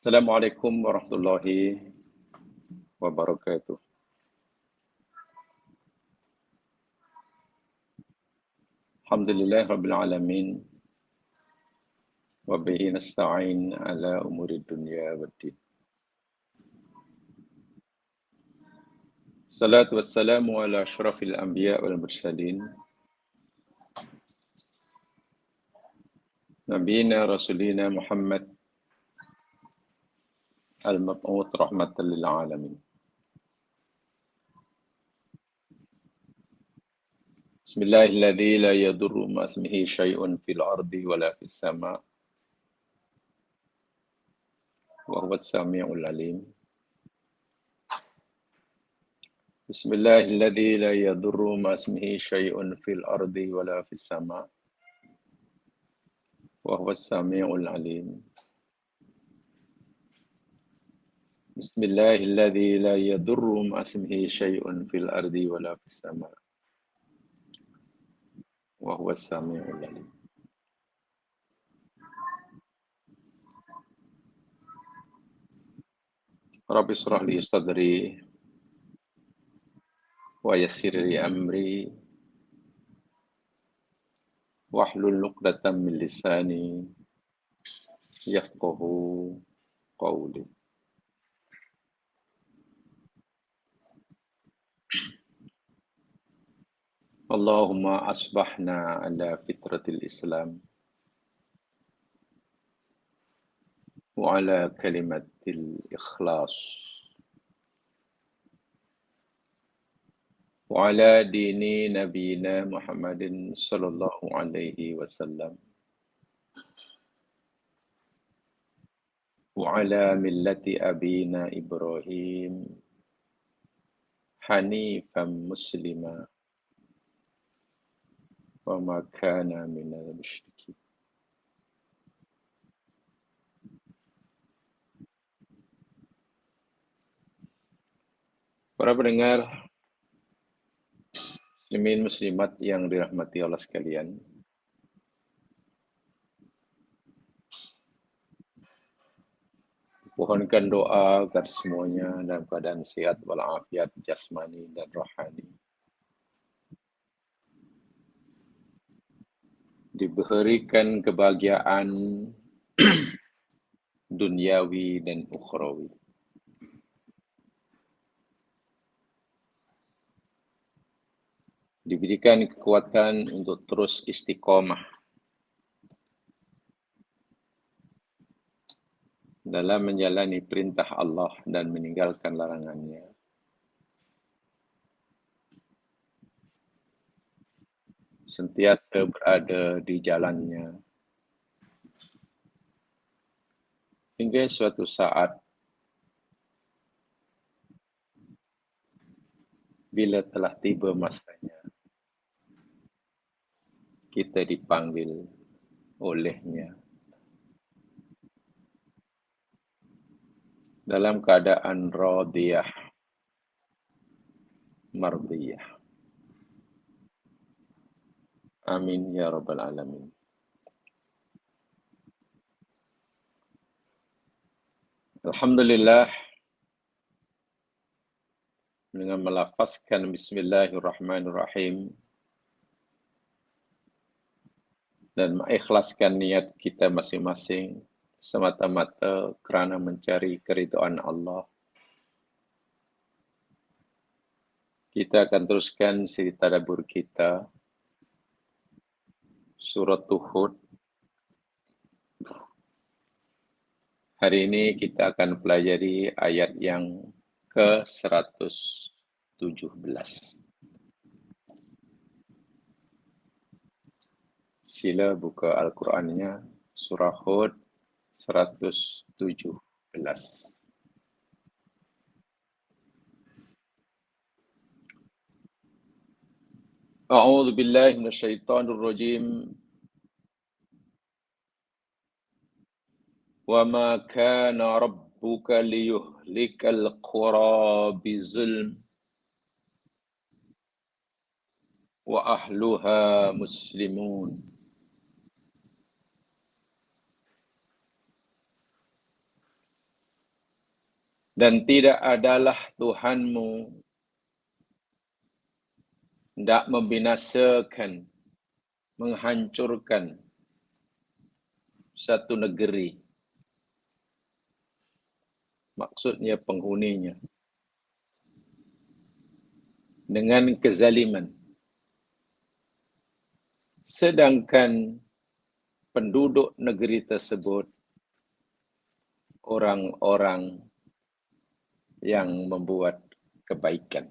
Assalamualaikum warahmatullahi wabarakatuh. Alhamdulillah rabbil alamin wa bihi nasta'in ala umuri dunya waddin. Salatu wassalamu ala asyrafil anbiya wal mursalin nabiyina rasulina Muhammad al-mab'uth rahmatan lil alamin. Bismillahilladzi la yadurru ma ismihi syai'un fil ardi wala fis sama' wa huwas samiul alim. Bismillahilladzi la yadurru ma ismihi syai'un fil ardi wala fis sama' wa huwas samiul alim. Bismillahilladzi la yadurru ma ismihi syai'un fil ardi wala fis sama' wa huwas samiul alim. Rabbi shrah li sadri wa yassir li amri wahlul 'uqdatam min lisani yafqahu qawli. Allahumma asbahna ala fitratil Islam wa ala kalimatil ikhlas wa ala dini nabiyina Muhammadin sallallahu alaihi wasallam wa ala millati abina Ibrahim hanifan muslima wa ma kana minal musyrikin. Para pendengar muslimin muslimat yang dirahmati Allah sekalian, mohonkan doa agar semuanya dalam keadaan sehat walafiat jasmani dan rohani, diberikan kebahagiaan duniawi dan ukhrawi. Diberikan kekuatan untuk terus istiqomah dalam menjalani perintah Allah dan meninggalkan larangannya. Sentiasa berada di jalannya hingga suatu saat bila telah tiba masanya kita dipanggil olehnya dalam keadaan radiyah mardiyah. Amin ya rabbal alamin. Alhamdulillah, dengan melafazkan bismillahirrahmanirrahim dan mengikhlaskan niat kita masing-masing semata-mata kerana mencari keridhaan Allah, kita akan teruskan siri tadabbur kita surat Hud. Hari ini kita akan pelajari ayat yang ke-117. Sila buka Al-Qurannya, surah Hud 117. A'udzu billahi minasyaitonir rajim. Wa ma kana rabbuka liyuhlikal qura bizulm wa ahluha muslimun. Dan tidak adalah Tuhanmu hendak membinasakan, menghancurkan satu negeri. Maksudnya penghuninya. Dengan kezaliman. Sedangkan penduduk negeri tersebut orang-orang yang membuat kebaikan.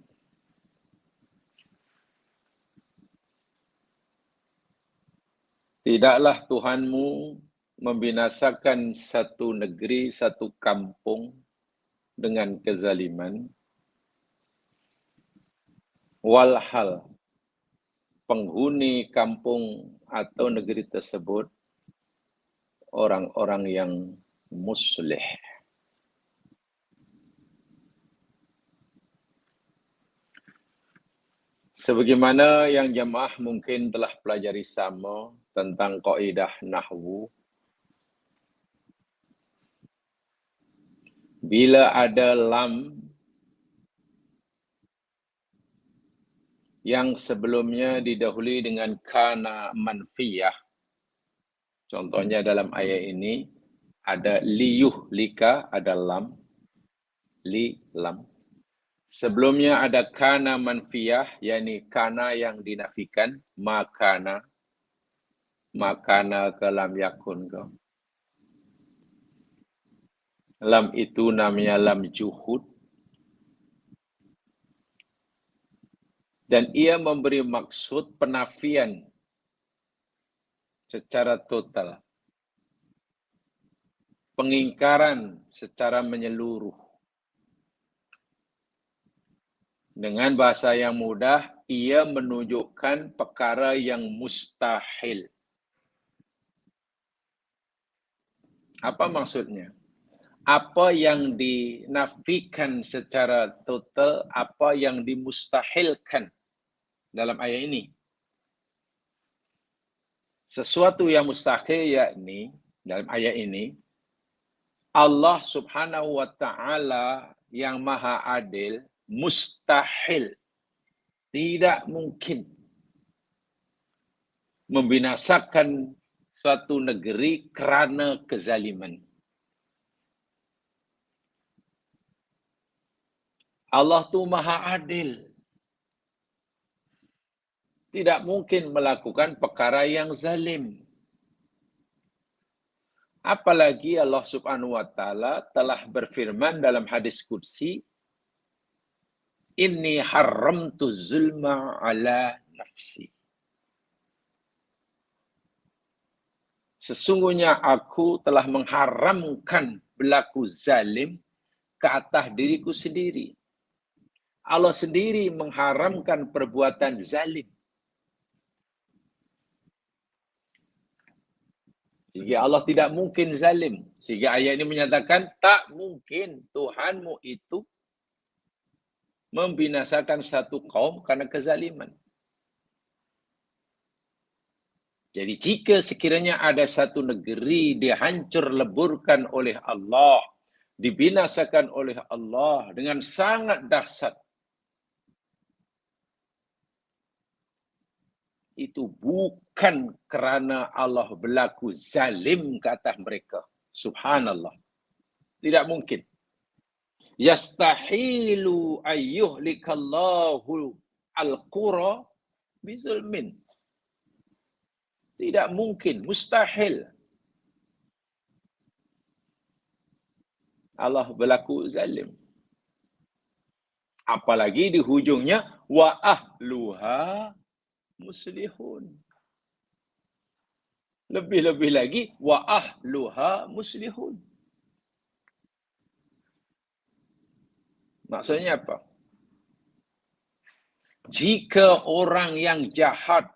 Tidaklah Tuhanmu membinasakan satu negeri, satu kampung dengan kezaliman, walhal penghuni kampung atau negeri tersebut orang-orang yang muslih. Sebagaimana yang jamaah mungkin telah pelajari sama tentang kaidah nahwu, bila ada lam yang sebelumnya didahului dengan kana manfiyah, contohnya dalam ayat ini ada liyuh lika, ada lam, li lam. Sebelumnya ada kana manfiyah, yakni kana yang dinafikan, makana ke lam yakun ke. Lam itu namanya lam juhud. Dan ia memberi maksud penafian secara total. Pengingkaran secara menyeluruh. Dengan bahasa yang mudah, ia menunjukkan perkara yang mustahil. Apa maksudnya? Apa yang dinafikan secara total, apa yang dimustahilkan dalam ayat ini. Sesuatu yang mustahil yakni dalam ayat ini, Allah Subhanahu wa Ta'ala yang Maha Adil mustahil, tidak mungkin membinasakan suatu negeri kerana kezaliman. Allah tu Maha Adil. Tidak mungkin melakukan perkara yang zalim. Apalagi Allah Subhanahu wa Ta'ala telah berfirman dalam hadis qudsi, Inni haramtu zulma ala nafsi. Sesungguhnya aku telah mengharamkan berlaku zalim ke atas diriku sendiri. Allah sendiri mengharamkan perbuatan zalim. Sehingga Allah tidak mungkin zalim. Sehingga ayat ini menyatakan tak mungkin Tuhanmu itu membinasakan satu kaum karena kezaliman. Jadi jika sekiranya ada satu negeri dihancur leburkan oleh Allah, dibinasakan oleh Allah dengan sangat dahsyat, itu bukan kerana Allah berlaku zalim ke atas mereka. Subhanallah. Tidak mungkin. Yastahilu ayyuhlikallahu al-qura bizulmin. Tidak mungkin, mustahil. Allah berlaku zalim. Apalagi di hujungnya wa ahluha muslihun. Lebih-lebih lagi wa ahluha muslihun. Maksudnya apa? Jika orang yang jahat,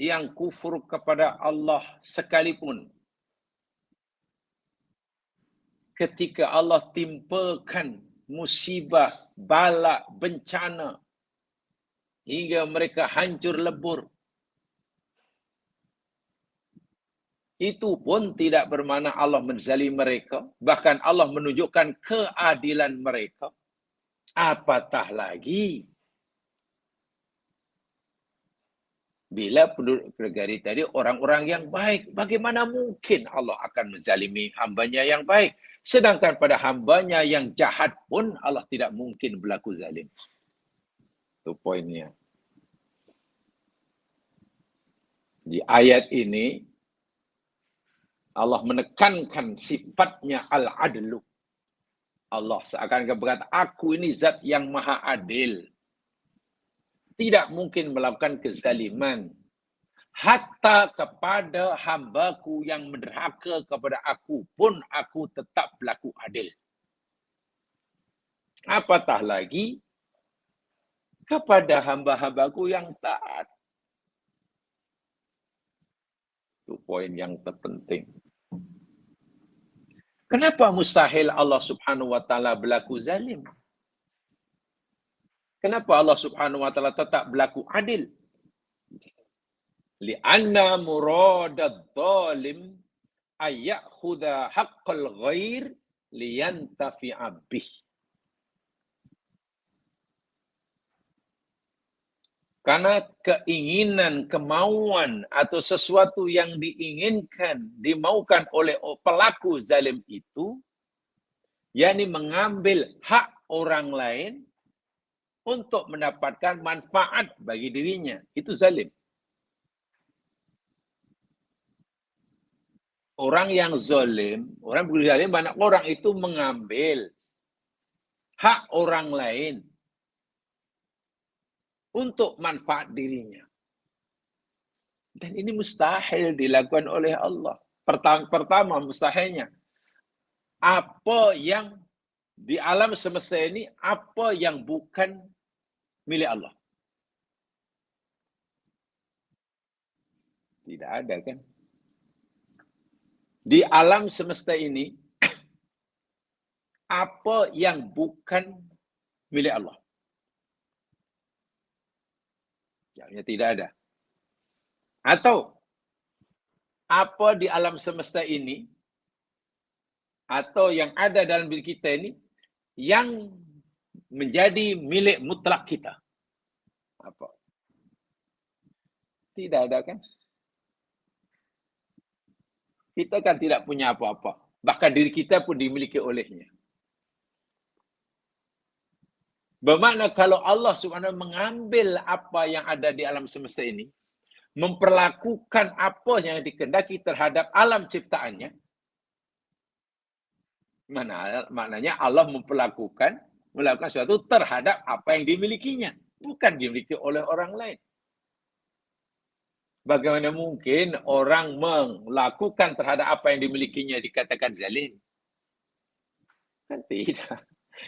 yang kufur kepada Allah sekalipun, ketika Allah timpakan musibah, bala, bencana, hingga mereka hancur lebur, Itu pun tidak bermakna Allah menzalimi mereka. Bahkan Allah menunjukkan keadilan mereka. Apatah lagi bila penduduk negeri tadi orang-orang yang baik. Bagaimana mungkin Allah akan menzalimi hambanya yang baik? Sedangkan pada hambanya yang jahat pun Allah tidak mungkin berlaku zalim. Itu poinnya. Di ayat ini, Allah menekankan sifatnya al-adlu. Allah seakan-akan berkata, aku ini zat yang maha adil. Tidak mungkin melakukan kezaliman. Hatta kepada hambaku yang menderhaka kepada aku pun aku tetap berlaku adil. Apatah lagi kepada hamba-hambaku yang taat. Itu poin yang terpenting. Kenapa mustahil Allah Subhanahu wa taala berlaku zalim? Kenapa Allah Subhanahu wa taala tetap berlaku adil? Li'anna muradadz zalim ayyakhudha haqqal ghair liyantafi'a bih. Karena keinginan, kemauan atau sesuatu yang diinginkan, dimaukan oleh pelaku zalim itu, yakni mengambil hak orang lain untuk mendapatkan manfaat bagi dirinya. Itu zalim. Orang yang zalim, orang zalim, banyak orang itu mengambil hak orang lain untuk manfaat dirinya. Dan ini mustahil dilakukan oleh Allah. Pertama mustahilnya. Apa yang di alam semesta ini, apa yang bukan milik Allah? Tidak ada kan? Di alam semesta ini, apa yang bukan milik Allah? Jawabnya tidak ada. Atau apa di alam semesta ini atau yang ada dalam diri kita ini yang menjadi milik mutlak kita? Apa? Tidak ada kan? Kita kan tidak punya apa-apa. Bahkan diri kita pun dimiliki olehnya. Bermakna kalau Allah Subhanahu mengambil apa yang ada di alam semesta ini, memperlakukan apa yang dikehendaki terhadap alam ciptaannya, maknanya Allah melakukan sesuatu terhadap apa yang dimilikinya, bukan dimiliki oleh orang lain. Bagaimana mungkin orang melakukan terhadap apa yang dimilikinya dikatakan zalim? Kan tidak.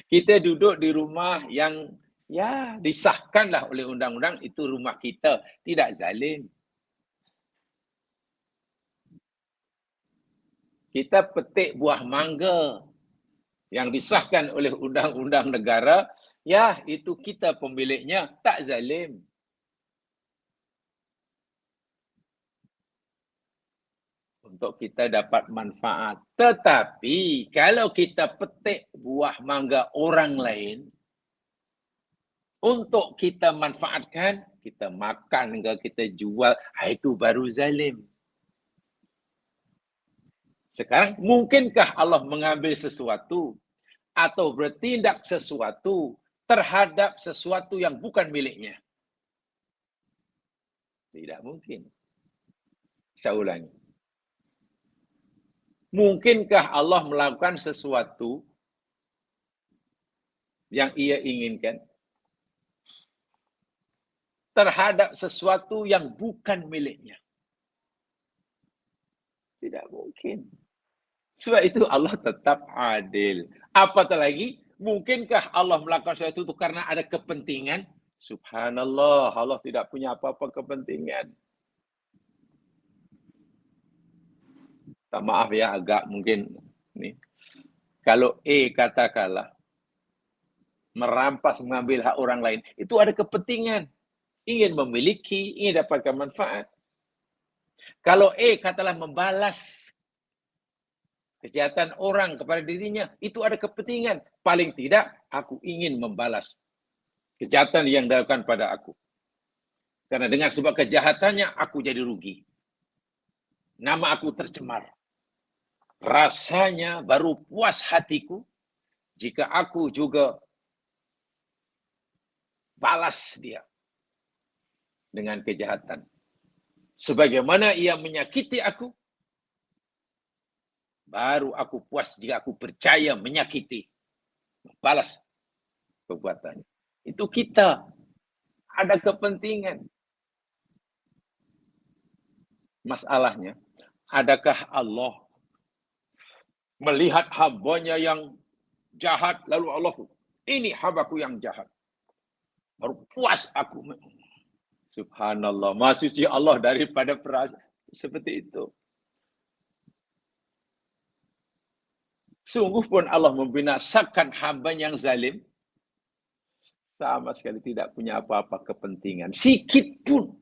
Kita duduk di rumah yang ya disahkanlah oleh undang-undang, itu rumah kita, tidak zalim. Kita petik buah mangga yang disahkan oleh undang-undang negara, ya itu kita pemiliknya, tak zalim. Untuk kita dapat manfaat. Tetapi kalau kita petik buah mangga orang lain untuk kita manfaatkan, kita makan ke kita jual, itu baru zalim. Sekarang mungkinkah Allah mengambil sesuatu atau bertindak sesuatu terhadap sesuatu yang bukan miliknya? Tidak mungkin. Saya ulangi. Mungkinkah Allah melakukan sesuatu yang ia inginkan terhadap sesuatu yang bukan miliknya? Tidak mungkin. Sebab itu Allah tetap adil. Apatah lagi, mungkinkah Allah melakukan sesuatu itu karena ada kepentingan? Subhanallah, Allah tidak punya apa-apa kepentingan. Tak maaf ya, agak mungkin nih. Kalau katakanlah merampas, mengambil hak orang lain, itu ada kepentingan. Ingin memiliki, ingin dapatkan manfaat. Kalau A katalah membalas kejahatan orang kepada dirinya, itu ada kepentingan. Paling tidak, aku ingin membalas kejahatan yang dilakukan pada aku. Karena dengan sebab kejahatannya, aku jadi rugi. Nama aku tercemar. Rasanya baru puas hatiku jika aku juga balas dia dengan kejahatan. Sebagaimana ia menyakiti aku, baru aku puas jika aku percaya menyakiti, balas perbuatannya. Itu kita ada kepentingan. Masalahnya, adakah Allah melihat hambanya yang jahat, lalu Allah, ini hambaku yang jahat. Baru puas aku. Subhanallah, Maha Suci Allah daripada perasaan seperti itu. Sungguh pun Allah membinasakan hamba yang zalim, sama sekali tidak punya apa-apa kepentingan. Sikit pun.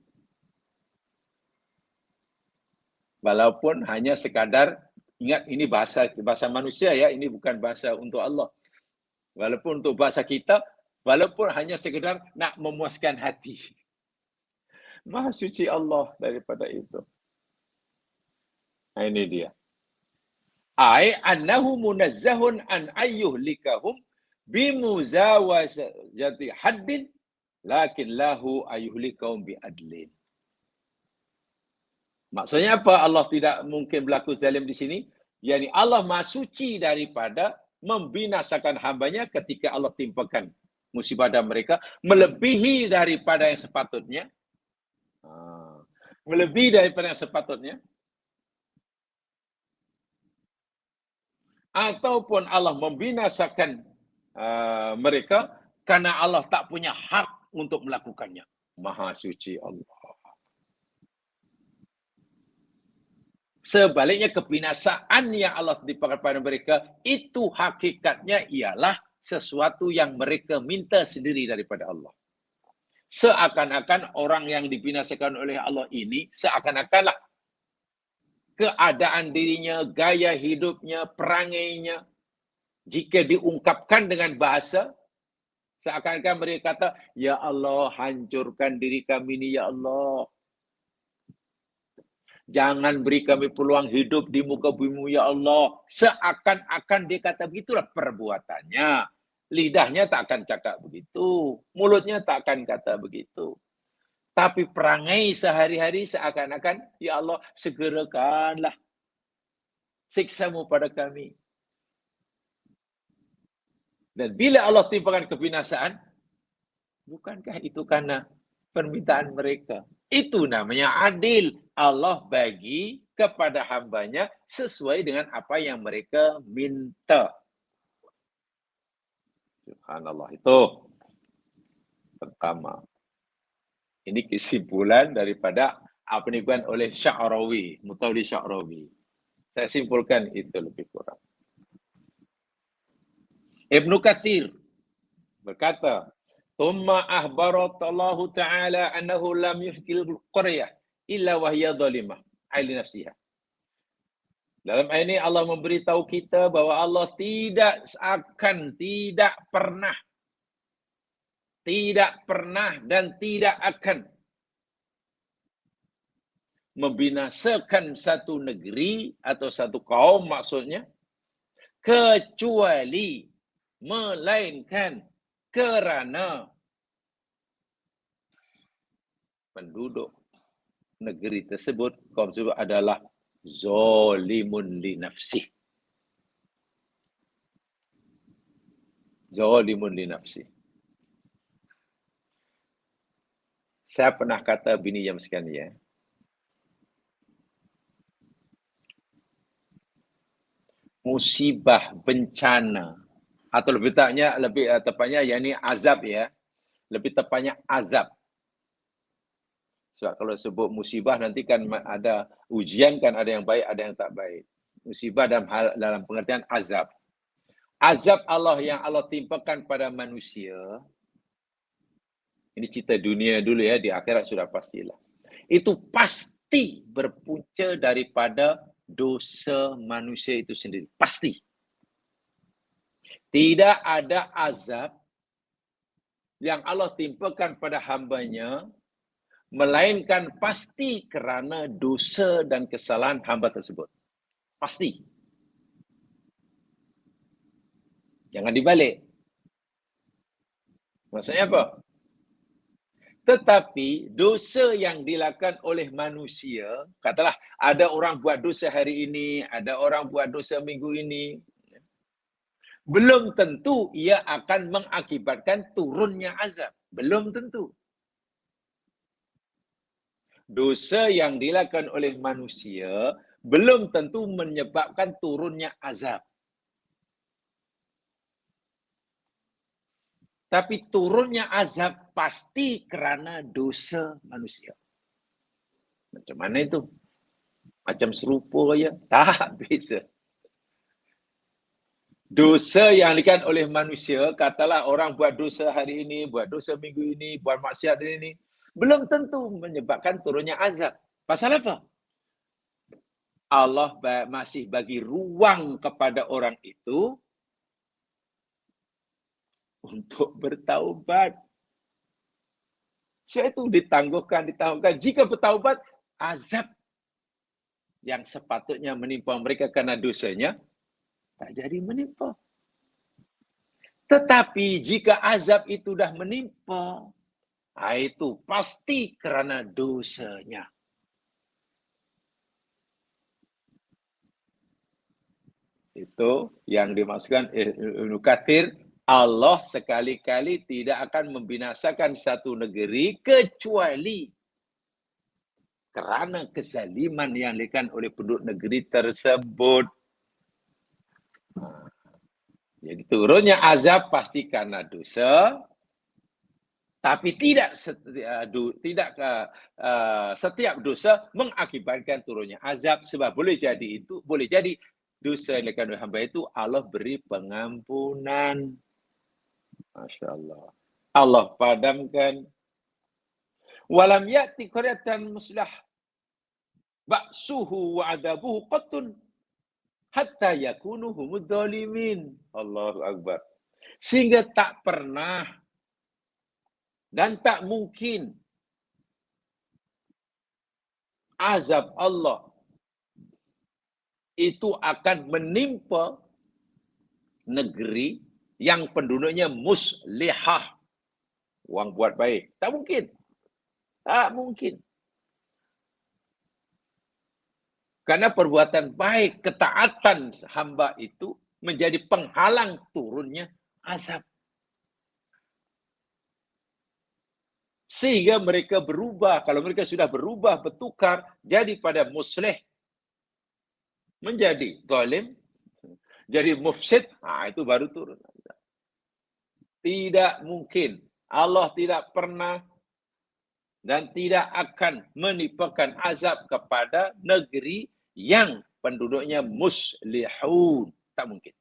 Walaupun hanya sekadar, ingat ini bahasa manusia ya, ini bukan bahasa untuk Allah. Walaupun untuk bahasa kita, walaupun hanya sekedar nak memuaskan hati. Maha suci Allah daripada itu. Nah, ini dia. Ai annahu munazzahun an ayyuhlikahum bimuzawajati haddin lakin lahu ayyuhlikahum biadlin. Maksudnya apa? Allah tidak mungkin berlaku zalim di sini. Yani Allah Maha Suci daripada membinasakan hambanya ketika Allah timpakan musibah dan mereka melebihi daripada yang sepatutnya. Melebihi daripada yang sepatutnya. Ataupun Allah membinasakan mereka karena Allah tak punya hak untuk melakukannya. Maha Suci Allah. Sebaliknya kebinasaan yang Allah timpakan pada mereka, itu hakikatnya ialah sesuatu yang mereka minta sendiri daripada Allah. Seakan-akan orang yang dibinasakan oleh Allah ini, seakan-akanlah keadaan dirinya, gaya hidupnya, perangainya, jika diungkapkan dengan bahasa, seakan-akan mereka kata, Ya Allah, hancurkan diri kami ini, Ya Allah. Jangan beri kami peluang hidup di muka bumi, Ya Allah. Seakan-akan dia kata begitulah perbuatannya. Lidahnya tak akan cakap begitu. Mulutnya tak akan kata begitu. Tapi perangai sehari-hari seakan-akan, Ya Allah, segerakanlah siksamu pada kami. Dan bila Allah timpakan kebinasaan, bukankah itu karena permintaan mereka? Itu namanya adil. Allah bagi kepada hambanya sesuai dengan apa yang mereka minta. Subhanallah. Itu pertama. Ini kesimpulan daripada apa yang dibuat oleh Sya'rawi, Mutawakkil Sya'rawi. Saya simpulkan itu lebih kurang. Ibnu Katsir berkata, "Tsumma ahbaratallahu ta'ala annahu lam yuhkil qaryah illa wa hiya zalimah li nafsiha." Dalam ayat ini Allah memberitahu kita bahwa Allah tidak pernah dan tidak akan membinasakan satu negeri atau satu kaum maksudnya kecuali melainkan kerana penduduk negeri tersebut, kaum tersebut adalah zalimun li nafsih. Zalimun li nafsih. Saya pernah kata bini jam sekalian ya. Musibah, bencana atau lebih tepatnya yakni azab ya. Lebih tepatnya azab. Sebab kalau sebut musibah nanti kan ada ujian, kan ada yang baik, ada yang tak baik. Musibah dalam pengertian azab. Azab Allah yang Allah timpakan pada manusia, ini cerita dunia dulu ya, di akhirat sudah pastilah. Itu pasti berpunca daripada dosa manusia itu sendiri. Pasti. Tidak ada azab yang Allah timpakan pada hambanya, melainkan pasti kerana dosa dan kesalahan hamba tersebut. Pasti. Jangan dibalik. Maksudnya apa? Tetapi dosa yang dilakukan oleh manusia, katalah ada orang buat dosa hari ini, ada orang buat dosa minggu ini, belum tentu ia akan mengakibatkan turunnya azab. Belum tentu. Dosa yang dilakukan oleh manusia belum tentu menyebabkan turunnya azab. Tapi turunnya azab pasti kerana dosa manusia. Macam mana itu? Macam serupa je? Tak bisa. Dosa yang dilakukan oleh manusia, katalah orang buat dosa hari ini, buat dosa minggu ini, buat maksiat hari ini, belum tentu menyebabkan turunnya azab. Pasal apa? Allah masih bagi ruang kepada orang itu untuk bertaubat. Sebab itu ditangguhkan. Jika bertaubat, azab yang sepatutnya menimpa mereka kerana dosanya, tak jadi menimpa. Tetapi jika azab itu dah menimpa, itu pasti kerana dosanya. Itu yang dimaksudkan Ibnu Katsir, Allah sekali-kali tidak akan membinasakan satu negeri kecuali kerana kezaliman yang dilakukan oleh penduduk negeri tersebut. Jadi turunnya azab pasti karena dosa, tapi tidak setiap dosa mengakibatkan turunnya azab, sebab boleh jadi dosa yang dilakukan oleh hamba itu Allah beri pengampunan. Masya Allah. Allah padamkan. Walam ya'ti qaryatan muslah ba'suhu wa adabuhu qattun hatta yakunu humud zalimin. Allahu Akbar. Sehingga tak pernah dan tak mungkin azab Allah itu akan menimpa negeri yang penduduknya muslihah, orang buat baik. Tak mungkin. Tak mungkin. Karena perbuatan baik, ketaatan hamba itu menjadi penghalang turunnya azab. Sehingga mereka berubah. Kalau mereka sudah berubah, bertukar, jadi pada muslih, menjadi zalim, jadi mufsid, itu baru turun. Tidak mungkin. Allah tidak pernah dan tidak akan menimpakan azab kepada negeri yang penduduknya muslihun. Tak mungkin.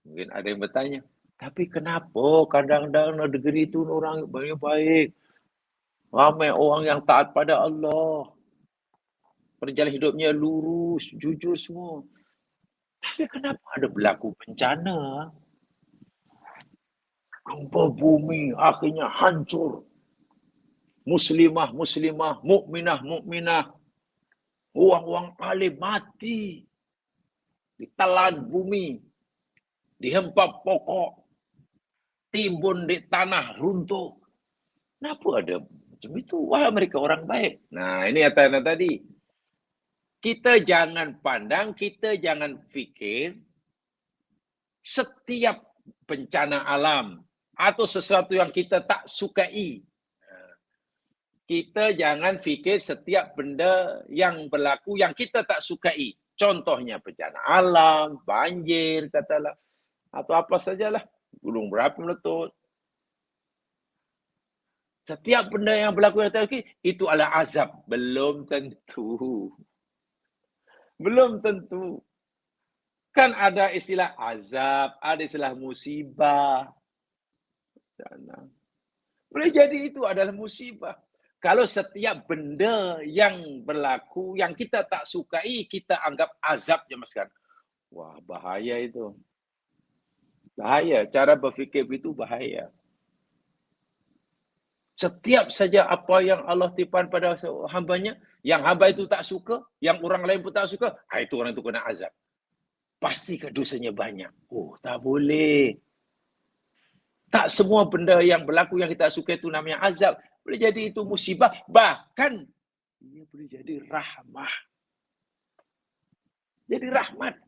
Mungkin ada yang bertanya, tapi kenapa kadang-kadang negeri itu orang banyak baik? Ramai orang yang taat pada Allah. Perjalanan hidupnya lurus, jujur semua. Tapi kenapa ada berlaku bencana? Gempa bumi akhirnya hancur. Muslimah, mukminah. Orang-orang alim mati. Ditelan bumi. Dihempap pokok. Timbun di tanah, runtuh. Kenapa ada macam itu? Wah, mereka orang baik. Nah, ini kata tadi. Kita jangan pandang, kita jangan fikir setiap bencana alam atau sesuatu yang kita tak sukai. Kita jangan fikir setiap benda yang berlaku yang kita tak sukai. Contohnya bencana alam, banjir, katalah. Atau apa sajalah. Gunung berapi meletup. Setiap benda yang berlaku yang tak sukai, itu adalah azab. Belum tentu. Belum tentu. Kan ada istilah azab, ada istilah musibah. Boleh jadi itu adalah musibah. Kalau setiap benda yang berlaku, yang kita tak sukai, kita anggap azab je Mas kan. Wah, bahaya itu. Bahaya. Cara berfikir itu bahaya. Setiap saja apa yang Allah tipan pada hambanya, yang hamba itu tak suka, yang orang lain pun tak suka, itu orang itu kena azab. Pasti dosanya banyak. Oh, tak boleh. Tak semua benda yang berlaku yang kita suka itu namanya azab. Boleh jadi itu musibah. Bahkan, ia boleh jadi rahmah. Jadi rahmat.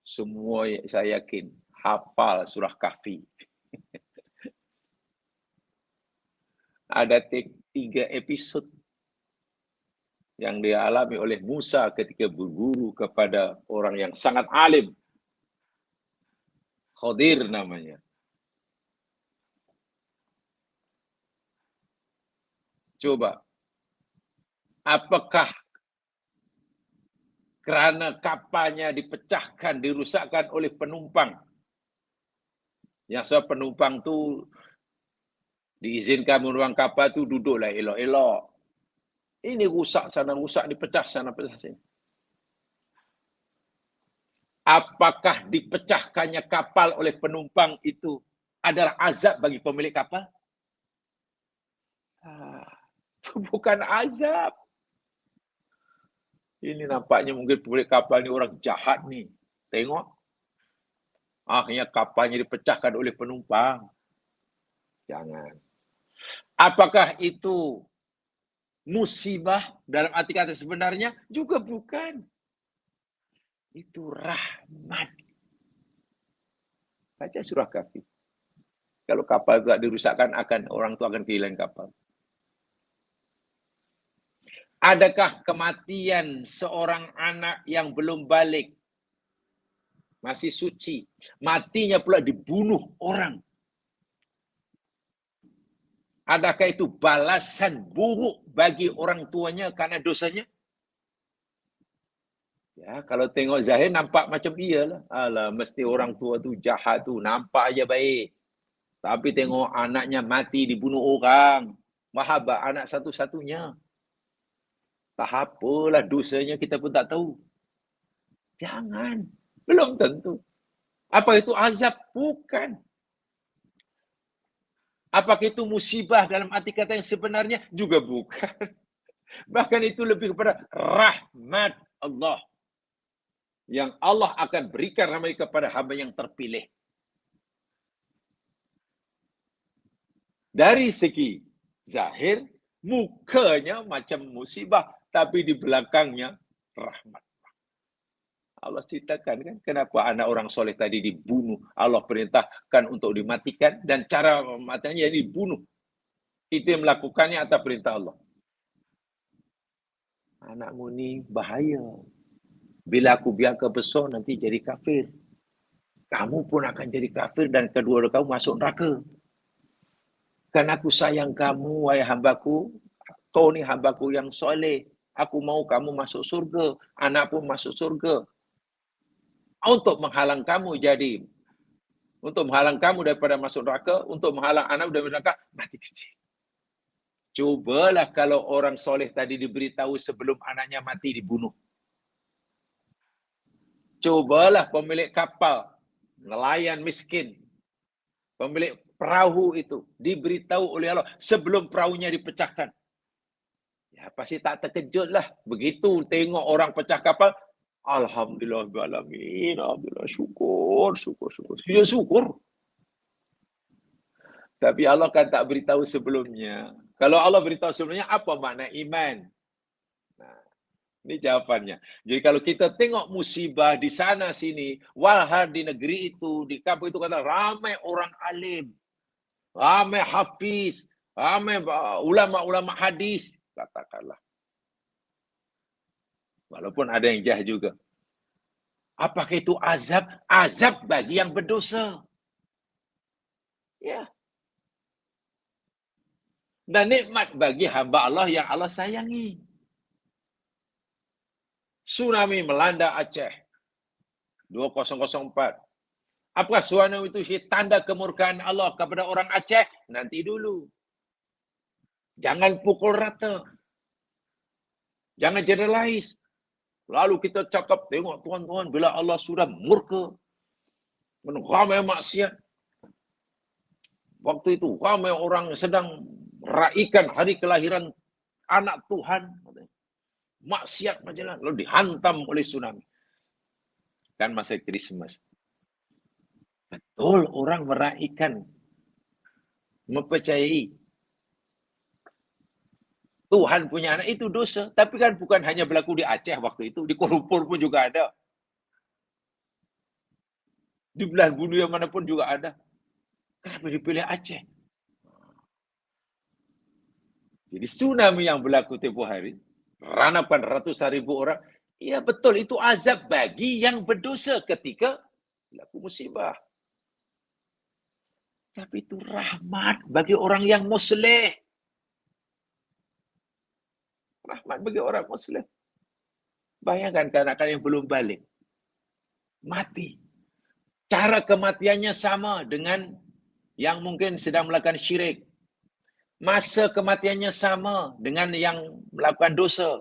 Semua saya yakin hafal surah Kahfi. Ada 3 episod yang dialami oleh Musa ketika berguru kepada orang yang sangat alim. Khadir namanya. Coba, apakah kerana kapalnya dipecahkan, dirusakkan oleh penumpang? Yang sebab penumpang tu diizinkan menumpang kapal tu duduklah elok-elok. Ini rusak sana, rusak dipecah sana, pecah sini. Apakah dipecahkannya kapal oleh penumpang itu adalah azab bagi pemilik kapal? Itu bukan azab. Ini nampaknya mungkin pemilik kapal ni orang jahat ni. Tengok. Akhirnya kapalnya dipecahkan oleh penumpang. Jangan. Apakah itu musibah dalam arti kata sebenarnya? Juga bukan. Itu rahmat. Baca surah Kahfi. Kalau kapal tak dirusakkan, orang tu akan kehilangan kapal. Adakah kematian seorang anak yang belum balik, masih suci, matinya pula dibunuh orang? Adakah itu balasan buruk bagi orang tuanya karena dosanya? Ya, kalau tengok zahir nampak macam iyalah. Alah, mesti orang tua tu jahat tu, nampak aja baik. Tapi tengok anaknya mati dibunuh orang. Mahabak anak satu-satunya. Tak apalah dosanya kita pun tak tahu. Jangan. Belum tentu. Apa itu azab? Bukan. Apakah itu musibah dalam arti kata yang sebenarnya? Juga bukan. Bahkan itu lebih kepada rahmat Allah. Yang Allah akan berikan rahmat kepada hamba yang terpilih. Dari segi zahir, mukanya macam musibah, tapi di belakangnya rahmat. Allah ceritakan kan, kenapa anak orang soleh tadi dibunuh. Allah perintahkan untuk dimatikan, dan cara matinya dibunuh. Itu yang melakukannya atas perintah Allah. Anakmu ni bahaya. Bila aku biarkan besar, nanti jadi kafir. Kamu pun akan jadi kafir dan kedua-dua kamu masuk neraka. Kerana aku sayang kamu, wahai hambaku. Kau ni hambaku yang soleh. Aku mau kamu masuk surga. Anak pun masuk surga. Untuk menghalang kamu daripada masuk neraka, untuk menghalang anak daripada neraka, mati kecil. Cubalah kalau orang soleh tadi diberitahu sebelum anaknya mati dibunuh. Cubalah pemilik kapal, nelayan miskin, pemilik perahu itu diberitahu oleh Allah sebelum perahunya dipecahkan. Ya pasti tak terkejutlah. Begitu tengok orang pecah kapal, alhamdulillah alamin, alhamdulillah, syukur. Dia syukur. Tapi Allah kan tak beritahu sebelumnya. Kalau Allah beritahu sebelumnya, apa makna iman? Nah, ini jawapannya. Jadi kalau kita tengok musibah di sana sini, walhal di negeri itu, di kampung itu kata ramai orang alim, ramai hafiz, ramai ulama-ulama hadis, katakanlah. Walaupun ada yang jahat juga. Apakah itu azab? Azab bagi yang berdosa. Ya. Dan nikmat bagi hamba Allah yang Allah sayangi. Tsunami melanda Aceh 2004. Apakah tsunami itu tanda kemurkaan Allah kepada orang Aceh? Nanti dulu. Jangan pukul rata. Jangan generalize. Lalu kita cakap, tengok tuan-tuan, bila Allah sudah murka, ramai maksiat. Waktu itu ramai orang sedang meraihkan hari kelahiran anak Tuhan. Maksiat macam mana? Lalu dihantam oleh tsunami. Kan masa Christmas. Betul, orang meraihkan, mempercayai Tuhan punya anak itu dosa. Tapi kan bukan hanya berlaku di Aceh waktu itu. Di Kuala Lumpur pun juga ada. Di belahan bumi yang manapun juga ada. Kenapa dipilih Aceh? Jadi tsunami yang berlaku tempoh hari, ranapan ratusan ribu orang, ya betul, itu azab bagi yang berdosa ketika berlaku musibah. Tapi itu rahmat bagi orang yang muslim. Rahmat bagi orang muslim. Bayangkan kanak-kanak yang belum balik. Mati. Cara kematiannya sama dengan yang mungkin sedang melakukan syirik. Masa kematiannya sama dengan yang melakukan dosa.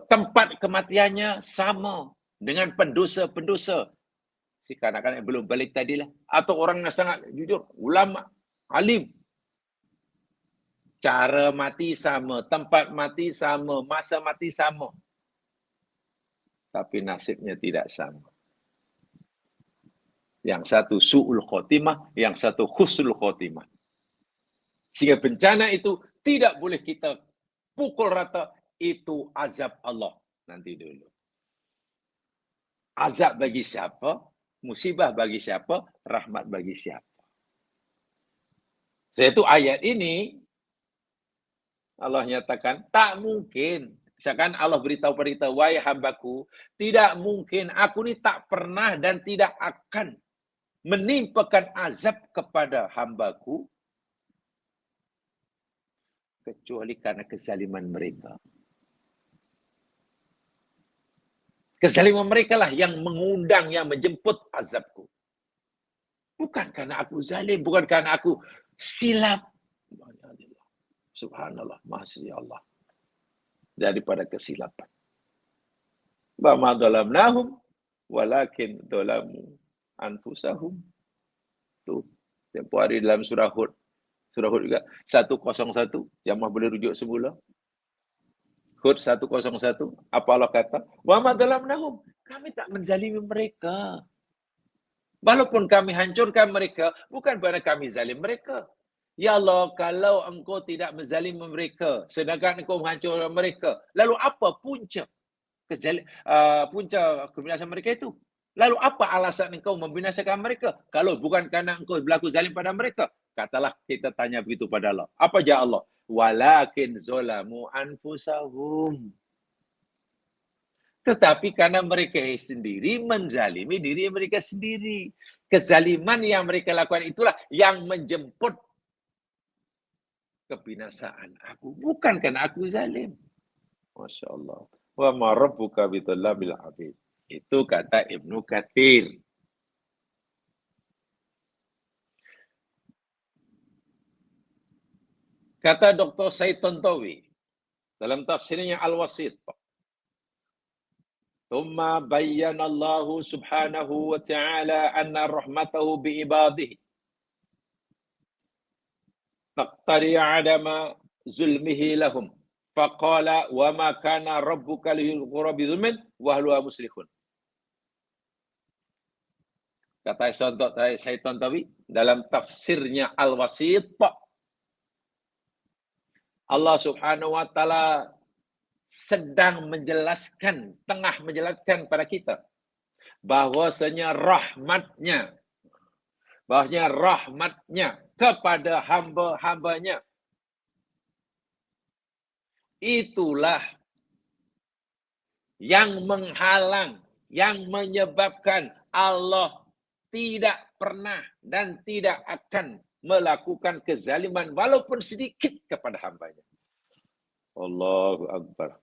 Tempat kematiannya sama dengan pendosa-pendosa. Si kanak-kanak yang belum balik tadilah. Atau orang yang sangat jujur. Ulama, alim. Cara mati sama, tempat mati sama, masa mati sama. Tapi nasibnya tidak sama. Yang satu su'ul khotimah, yang satu husnul khotimah. Sehingga bencana itu tidak boleh kita pukul rata, itu azab Allah. Nanti dulu. Azab bagi siapa? Musibah bagi siapa? Rahmat bagi siapa? Yaitu ayat ini, Allah nyatakan, tak mungkin. Misalkan Allah beritahu pada kita, wahai hambaku, tidak mungkin, aku ini tak pernah dan tidak akan menimpakan azab kepada hambaku, kecuali karena kezaliman mereka. Kezaliman mereka lah yang mengundang, yang menjemput azabku. Bukan karena aku zalim, bukan karena aku silap. Subhanallah, Masya Allah. Daripada kesilapan. Wa dhalamnahum walakin dhalamu anfusahum. Tuh, tempoh hari dalam surah Hud. Surah Hud juga 101, yang boleh rujuk semula. Hud 101, apa Allah kata? Wa dhalamnahum, kami tak menzalimi mereka. Walaupun kami hancurkan mereka, bukan kerana kami zalim mereka. Ya Allah, kalau engkau tidak menzalimi mereka, sedangkan engkau menghancurkan mereka, lalu apa punca kebinasan mereka itu? Lalu apa alasan engkau membinasakan mereka? Kalau bukan kerana engkau berlaku zalim pada mereka. Katalah kita tanya begitu pada Allah. Apa jawab Allah? Walakin zolamu anfusahum. Tetapi karena mereka sendiri menzalimi diri mereka sendiri. Kezaliman yang mereka lakukan itulah yang menjemput kebinasaan aku. Bukan karena aku zalim. Masya Allah. Wa ma rabbuka bidzallabil abid. Itu kata Ibnu Katsir. Kata Dr. Said Tantawi dalam tafsirnya Al-Wasit. Thumma bayyana Allah subhanahu wa ta'ala anna rahmatahu bi'ibadihi taqtari adama zulmihi lahum. Faqala wa ma kana rabbuka liyughra bidzulmin wa ahluha muslihun. Kata Syaitan Tantawi dalam tafsirnya Al-Wasit, Allah Subhanahu wa taala sedang menjelaskan, tengah menjelaskan pada kita bahwasanya rahmatnya kepada hamba-hambanya itulah yang menghalang, yang menyebabkan Allah tidak pernah dan tidak akan melakukan kezaliman walaupun sedikit kepada hambanya. Allahu Akbar.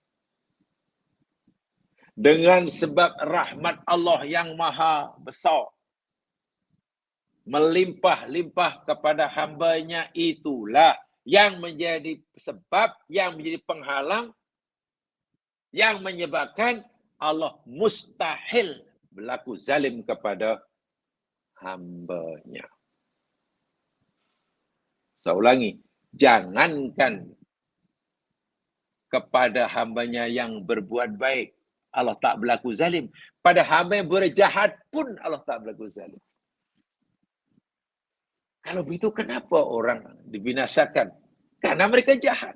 Dengan sebab rahmat Allah yang maha besar, melimpah-limpah kepada hambanya, itulah yang menjadi sebab, yang menjadi penghalang, yang menyebabkan Allah mustahil berlaku zalim kepada hamba-Nya. Saya ulangi, jangankan kepada hamba-Nya yang berbuat baik, Allah tak berlaku zalim. Pada hamba yang berjahat pun Allah tak berlaku zalim. Kalau begitu kenapa orang dibinasakan? Karena mereka jahat.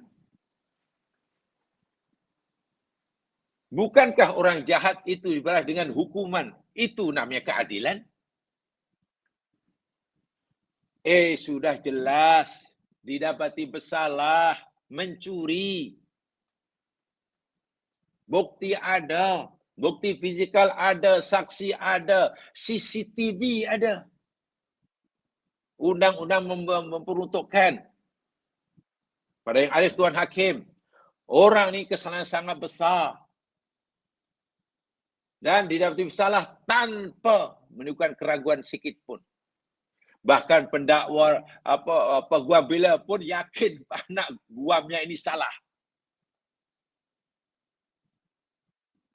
Bukankah orang jahat itu dibalas dengan hukuman? Itu namanya keadilan. Sudah jelas didapati bersalah, mencuri. Bukti ada, bukti fizikal ada, saksi ada, CCTV ada. Undang-undang memperuntukkan pada yang arif Tuan Hakim, orang ni kesalahan sangat besar dan didapati bersalah tanpa menunjukkan keraguan sikit pun. Bahkan pendakwa peguam bela pun yakin anak guamnya ini salah.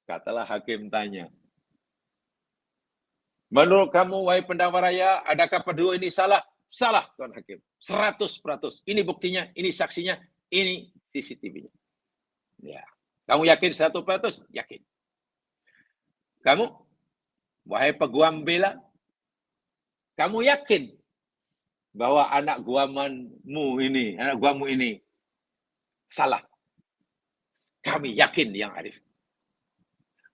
Katalah hakim tanya, menurut kamu, wahai pendakwa raya, adakah pendakwa ini salah? Salah, Tuan Hakim. 100%. Ini buktinya, ini saksinya, ini CCTV-nya. Ya. Kamu yakin 100%? Yakin. Kamu, wahai peguam bela, kamu yakin bahwa anak guammu ini salah? Kami yakin yang arif.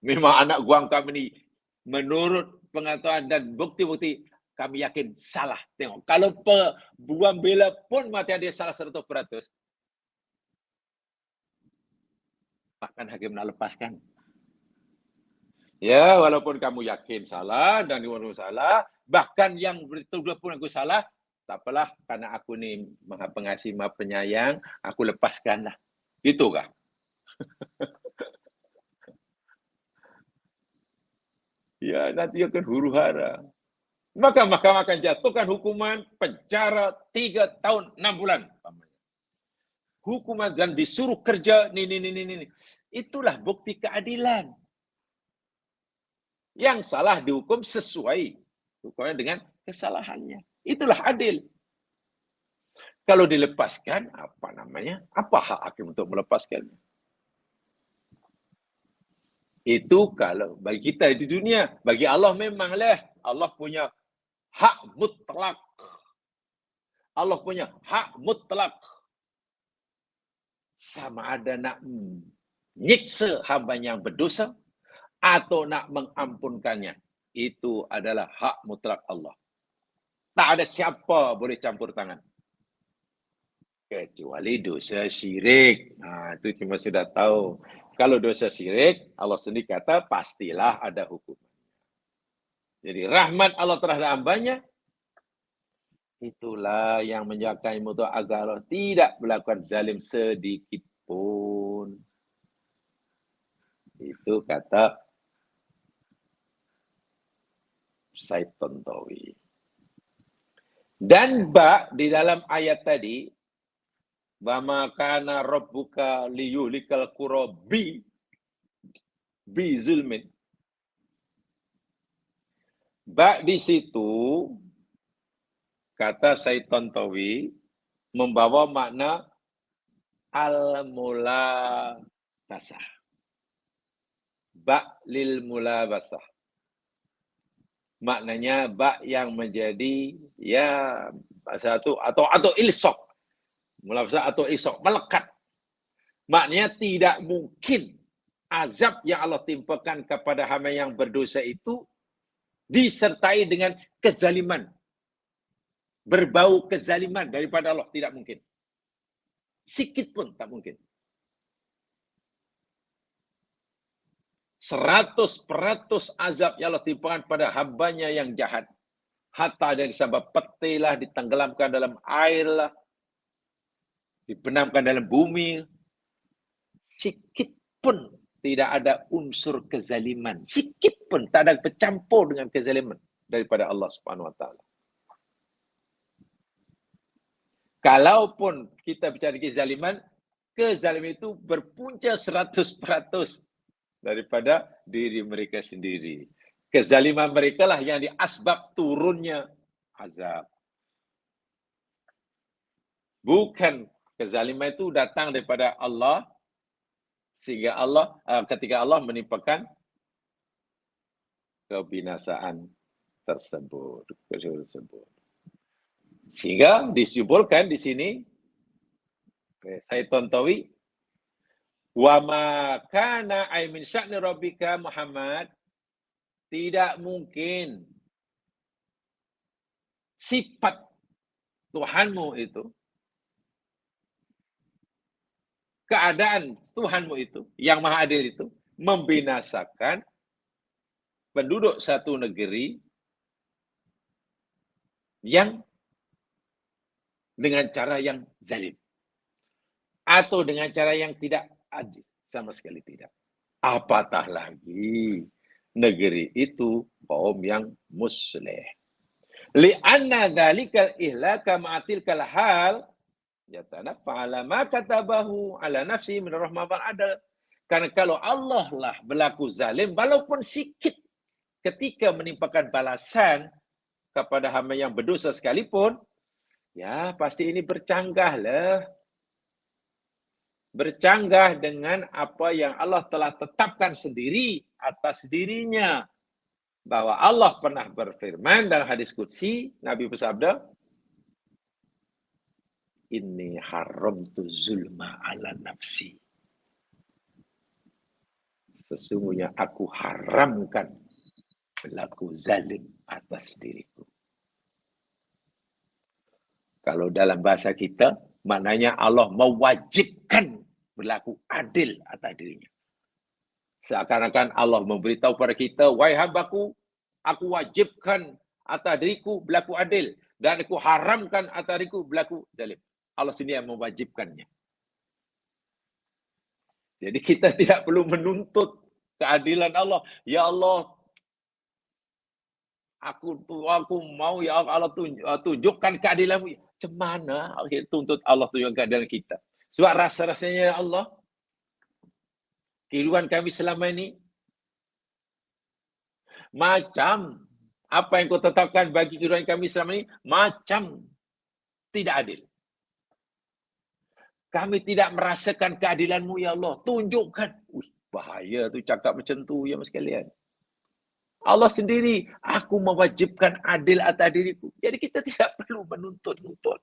Memang anak guam kami ini menurut pengetahuan dan bukti-bukti kami yakin salah. Tengok, kalau peguam bela pun mati dia salah 100%, bahkan hakim nak lepaskan. Ya, walaupun kamu yakin salah dan walaupun salah, bahkan yang betul-betul pun aku salah, tak apalah, karena aku ni Maha Pengasih, Maha Penyayang, aku lepaskanlah. Gitu kah? Ya, nanti akan huru-hara. Maka mahkamah akan jatuhkan hukuman penjara 3 tahun 6 bulan. Hukuman dan disuruh kerja ni. Itulah bukti keadilan. Yang salah dihukum sesuai hukumnya dengan kesalahannya. Itulah adil. Kalau dilepaskan, apa hak hakim untuk melepaskannya? Itu kalau bagi kita di dunia. Bagi Allah memanglah Allah punya hak mutlak. Allah punya hak mutlak. Sama ada nak nyiksa hamba yang berdosa atau nak mengampunkannya. Itu adalah hak mutlak Allah. Tak ada siapa boleh campur tangan. Kecuali dosa syirik. Itu cuma sudah tahu. Kalau dosa syirik, Allah sendiri kata pastilah ada hukum. Jadi rahmat Allah terhadap hambanya, itulah yang menjaga mutu agar Allah tidak melakukan zalim sedikit pun. Itu kata Said Tantawi. Dan di dalam ayat tadi, wa ma kana rabbuka liyuhlikal qura bi zulmin. Di situ kata Said Tantawi membawa makna al-mulabasah. Lil mulabasah. Maknanya yang menjadi satu atau ilsok. Mulabasah atau ilsok, melekat. Maknanya tidak mungkin azab yang Allah timpakan kepada hamba yang berdosa itu disertai dengan kezaliman. Berbau kezaliman daripada Allah. Tidak mungkin. Sikit pun tak mungkin. 100% azab yang Allah timpakan pada hambanya yang jahat. Hatta ada disabab peti lah, ditenggelamkan dalam air lah, dibenamkan dalam bumi. Sikit pun tidak ada unsur kezaliman. Sikit pun tak ada bercampur dengan kezaliman daripada Allah Subhanahu Wa Taala. Kalaupun kita bicara kezaliman itu berpunca 100% daripada diri mereka sendiri. Kezaliman mereka lah yang diasbab turunnya azab. Bukan kezaliman itu datang daripada Allah, sehingga Allah ketika Allah menimpakan kebinasaan tersebut. Sehingga disimpulkan di sini, saya tontowi, wa ma kana ay min sya'ni rabbika Muhammad, tidak mungkin sifat Tuhanmu itu, keadaan Tuhanmu itu, yang maha adil itu, membinasakan penduduk satu negeri yang dengan cara yang zalim. Atau dengan cara yang tidak adil. Sama sekali tidak. Apatah lagi negeri itu kaum yang muslih. Li'anna dhalikal ihlaka ma'atilkal hal yatanaffa ala ma katabahu ala nafsi min rahmah wal adal. Karena kalau Allah lah berlaku zalim, walaupun sikit ketika menimpakan balasan kepada hamba yang berdosa sekalipun, ya pasti ini bercanggah lah. Bercanggah dengan apa yang Allah telah tetapkan sendiri atas dirinya. Bahwa Allah pernah berfirman dalam hadis qudsi, Nabi bersabda, Inni haramtu zulma ala nafsi. Sesungguhnya aku haramkan berlaku zalim atas diriku. Kalau dalam bahasa kita, maknanya Allah mewajibkan berlaku adil atas dirinya. Seakan-akan Allah memberitahu kepada kita, wahai hambaku, aku wajibkan atas diriku berlaku adil. Dan aku haramkan atas diriku berlaku zalim. Allah sendiri yang mewajibkannya. Jadi kita tidak perlu menuntut keadilan Allah. Ya Allah, aku mau ya Allah tunjukkan keadilanmu. Macam mana tuntut Allah tunjukkan keadilan kita? Sebab rasa-rasanya Allah, kehidupan kami selama ini, macam apa yang kau tetapkan bagi kehidupan kami selama ini, macam tidak adil. Kami tidak merasakan keadilanmu, ya Allah. Tunjukkan. Bahaya tu cakap macam tu, ya mas sekalian. Allah sendiri, aku mewajibkan adil atas diriku. Jadi kita tidak perlu menuntut-nuntut.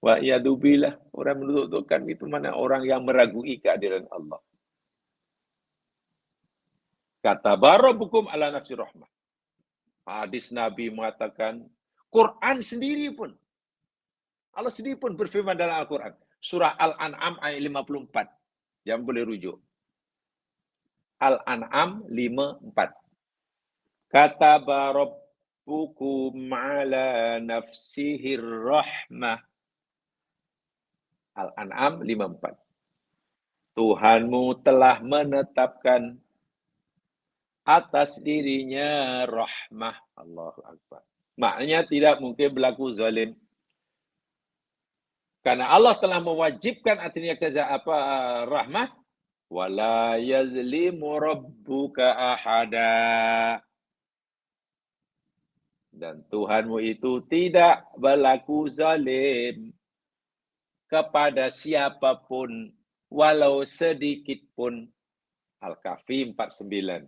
Wa yadubillah, orang menuntutkan itu mana orang yang meragui keadilan Allah. Kata Rabbukum ala nafsi rahmah. Hadis Nabi mengatakan, Quran sendiri pun, Allah sendiri pun berfirman dalam Al-Quran. Surah Al-An'am ayat 54. Yang boleh rujuk. Al-An'am 54. Kata Rabbukum ala nafsihir rahmah. Al-An'am 54. Tuhanmu telah menetapkan atas dirinya rahmah. Allahu Akbar. Maknanya tidak mungkin berlaku zalim. Karena Allah telah mewajibkan artinya rahmah. Wala yazlimu rabbuka ahada. Dan Tuhanmu itu tidak berlaku zalim kepada siapapun, walau sedikit pun. Al-Kahfi 49.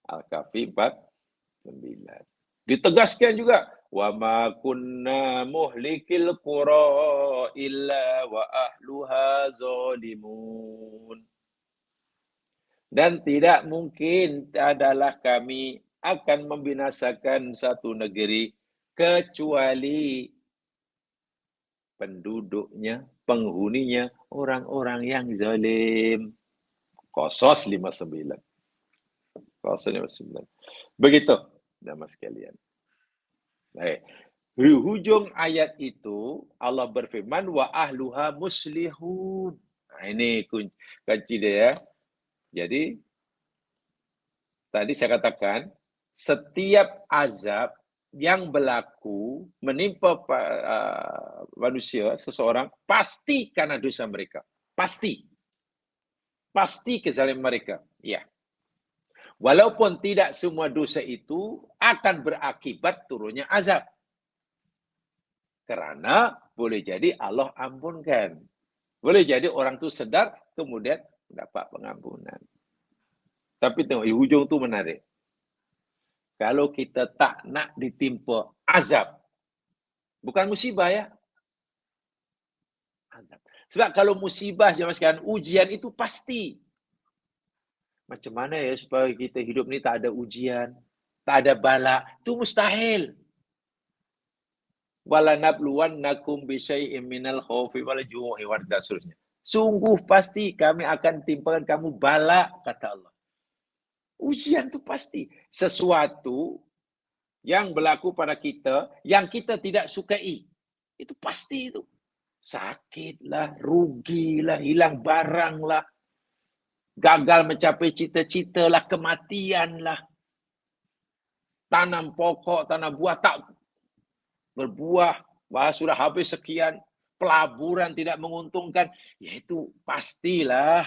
Al-Kahfi 49. Ditegaskan juga, wa ma kunna muhlikil qura illa wa ahluha zalimun. Dan tidak mungkin adalah kami akan membinasakan satu negeri kecuali penduduknya, penghuninya, orang-orang yang zalim. Qasas 59. Qasas 59. Begitu, nama sekalian. Baik. Di hujung ayat itu, Allah berfirman, wa ahluha muslihun. Nah, ini kunci dia ya. Jadi, tadi saya katakan, setiap azab yang berlaku menimpa manusia, seseorang, pasti karena dosa mereka. Pasti. Pasti kezaliman mereka. Ya. Walaupun tidak semua dosa itu akan berakibat turunnya azab. Karena boleh jadi Allah ampunkan. Boleh jadi orang itu sedar, kemudian dapat pengampunan. Tapi tengok, di hujung tu menarik. Kalau kita tak nak ditimpa azab, bukan musibah ya. Azab. Sebab kalau musibah zaman sekarang, ujian itu pasti. Macam mana ya supaya kita hidup ni tak ada ujian, tak ada bala? Itu mustahil. Wala nabluwannakum bisyai'im minal khaufi wal ju'i wa seterusnya. Sungguh pasti kami akan timpakan kamu bala, kata Allah. Ujian itu pasti. Sesuatu yang berlaku pada kita, yang kita tidak sukai. Itu pasti itu. Sakitlah, rugilah, hilang baranglah, gagal mencapai cita-cita lah, kematian lah. Tanam pokok, tanam buah tak berbuah, sudah habis sekian, pelaburan tidak menguntungkan, ya itu pastilah.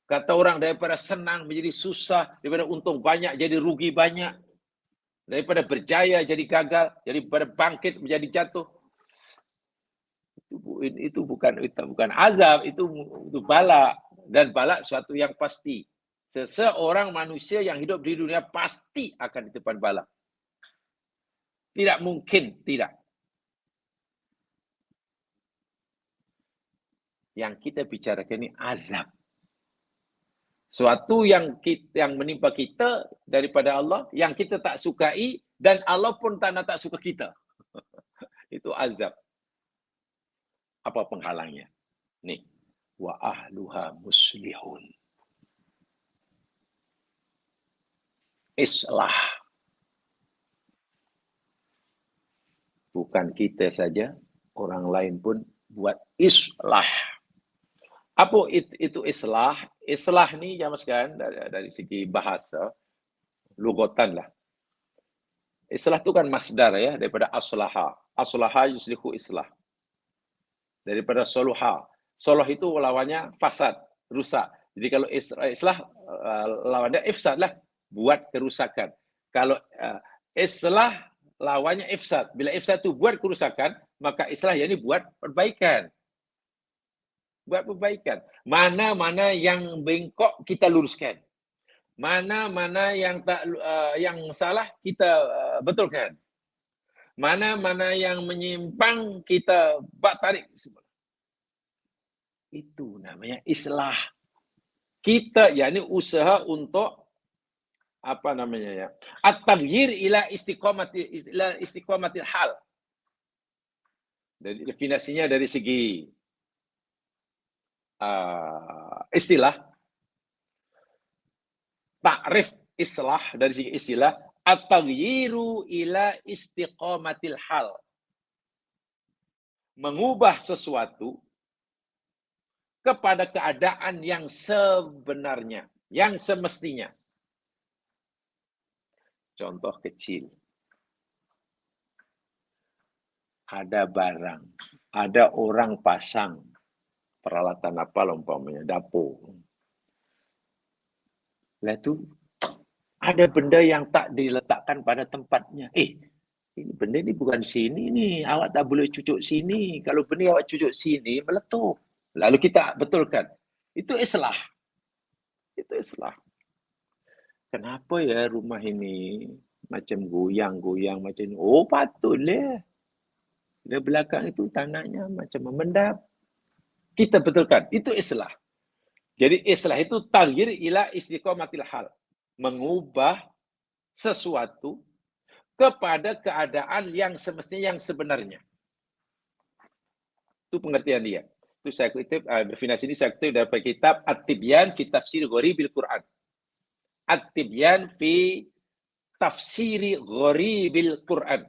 Kata orang, daripada senang menjadi susah, daripada untung banyak jadi rugi banyak, daripada berjaya jadi gagal, daripada bangkit menjadi jatuh. Itu bukan azab, itu bala, dan bala suatu yang pasti. Seseorang manusia yang hidup di dunia pasti akan ditimpa bala. Tidak mungkin tidak. Yang kita bicarakan ini azab. Suatu yang menimpa kita daripada Allah, yang kita tak sukai, dan Allah pun tak suka kita. Itu azab. Apa penghalangnya? Nih, wa ahluha muslihun. Islah. Bukan kita saja, orang lain pun buat islah. Apa itu islah? Islah ni zaman sekarang dari segi bahasa, lugatan lah. Islah tu kan masdar ya, daripada aslaha. Aslaha yuslihu islah. Daripada soluha. Soluh itu lawannya fasad, rusak. Jadi kalau islah lawannya ifsad lah, buat kerusakan. Kalau islah lawannya ifsad. Bila ifsad itu buat kerusakan, maka islah yakni buat perbaikan. Buat perbaikan. Mana-mana yang bengkok kita luruskan. Mana-mana yang yang salah kita betulkan. Mana-mana yang menyimpang kita tarik. Itu namanya islah. Kita yakni usaha untuk apa namanya ya? At-taghyir ila istiqamatil hal. Jadi definisinya dari segi istilah, takrif islah dari segi istilah, at-taghyiru ila istiqamatil hal. Mengubah sesuatu kepada keadaan yang sebenarnya, yang semestinya. Contoh kecil. Ada barang, ada orang pasang peralatan apa umpamanya, dapur. Lah tu ada benda yang tak diletakkan pada tempatnya. Ini benda ni bukan sini ni, awak tak boleh cucuk sini. Kalau benda awak cucuk sini, meletup. Lalu kita betulkan. Itu islah. Itu islah. Kenapa ya rumah ini macam goyang-goyang macam ni? Oh, patutlah. Di belakang itu tanahnya macam memendap. Kita betulkan. Itu islah. Jadi islah itu taghyir ila istiqamatil hal. Mengubah sesuatu kepada keadaan yang semestinya, yang sebenarnya. Itu pengertian dia. Itu saya kutip, definisi ini saya kutip dari kitab At-Tibyan fi Tafsir Ghoribil Quran. At-Tibyan fi Tafsiri Ghoribil Quran.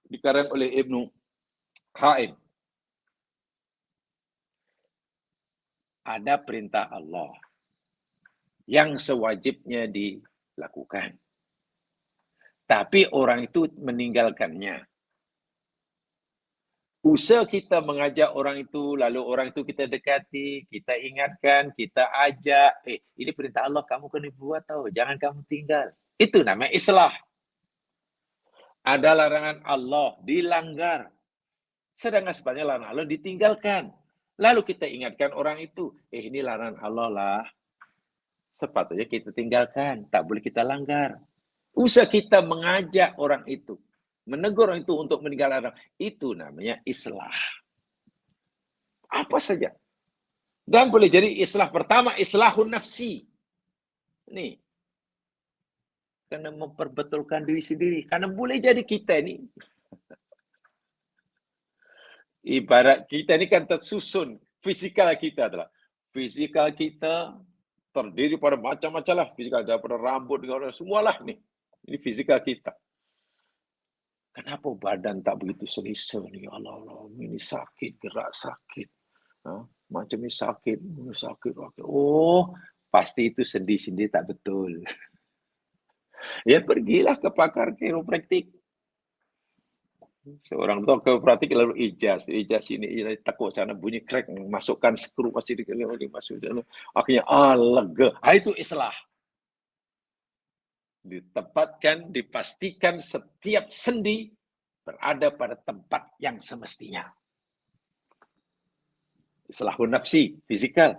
Dikarang oleh Ibnu Haim. Ada perintah Allah yang sewajibnya dilakukan. Tapi orang itu meninggalkannya. Usaha kita mengajak orang itu, lalu orang itu kita dekati, kita ingatkan, kita ajak, ini perintah Allah, kamu kena buat tahu, jangan kamu tinggal. Itu namanya islah. Ada larangan Allah, dilanggar. Sedangkan sebenarnya larangan Allah ditinggalkan. Lalu kita ingatkan orang itu, ini larangan Allah lah. Sepatutnya kita tinggalkan, tak boleh kita langgar. Usaha kita mengajak orang itu, menegur orang itu untuk meninggalkan larangan, itu namanya islah. Apa saja. Dan boleh jadi islah pertama, islahun nafsi. Nih, karena memperbetulkan diri sendiri. Karena boleh jadi kita ini, ibarat kita ini kan tersusun, fisikal kita adalah, fisikal kita terdiri pada macam-macam lah, fisikal daripada rambut, semualah nih. Ini fisikal kita. Kenapa badan tak begitu selesa ni? Allah, ini sakit, gerak sakit. Macam ni sakit. Oh, pasti itu sendi-sendi tak betul. Ya pergilah ke pakar chiropractic. Seorang dokter praktik lalu ijaz ini takut sana bunyi crack, masukkan skru pasti masuk sana. Akhirnya lega. Itu islah. Ditempatkan, dipastikan setiap sendi berada pada tempat yang semestinya. Islahun nafsi, fisikal.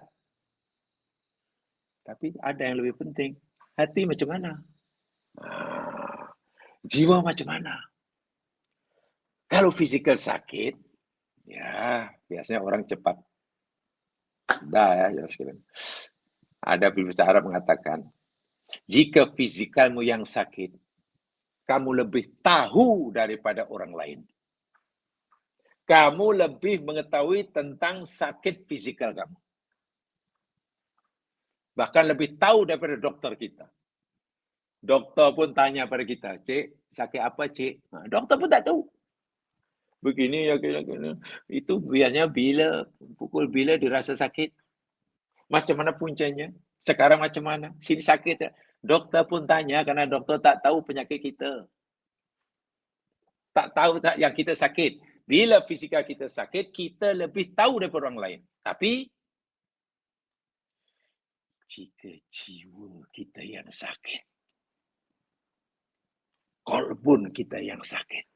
Tapi ada yang lebih penting. Hati macam mana? Jiwa macam mana? Kalau fisikal sakit, ya biasanya orang cepat. Dah ya, sekalian. Ada bahasa Arab mengatakan, jika fisikalmu yang sakit, kamu lebih tahu daripada orang lain. Kamu lebih mengetahui tentang sakit fisikal kamu. Bahkan lebih tahu daripada dokter kita. Dokter pun tanya pada kita, Cik, sakit apa, Cik? Dokter pun tak tahu. Begini, ya, itu biasanya pukul bila dirasa sakit. Macam mana puncanya? Sekarang macam mana? Sini sakit tak? Dokter pun tanya karena dokter tak tahu penyakit kita. Tak tahu tak yang kita sakit. Bila fizikal kita sakit, kita lebih tahu daripada orang lain. Tapi, jika jiwa kita yang sakit, kolbun kita yang sakit,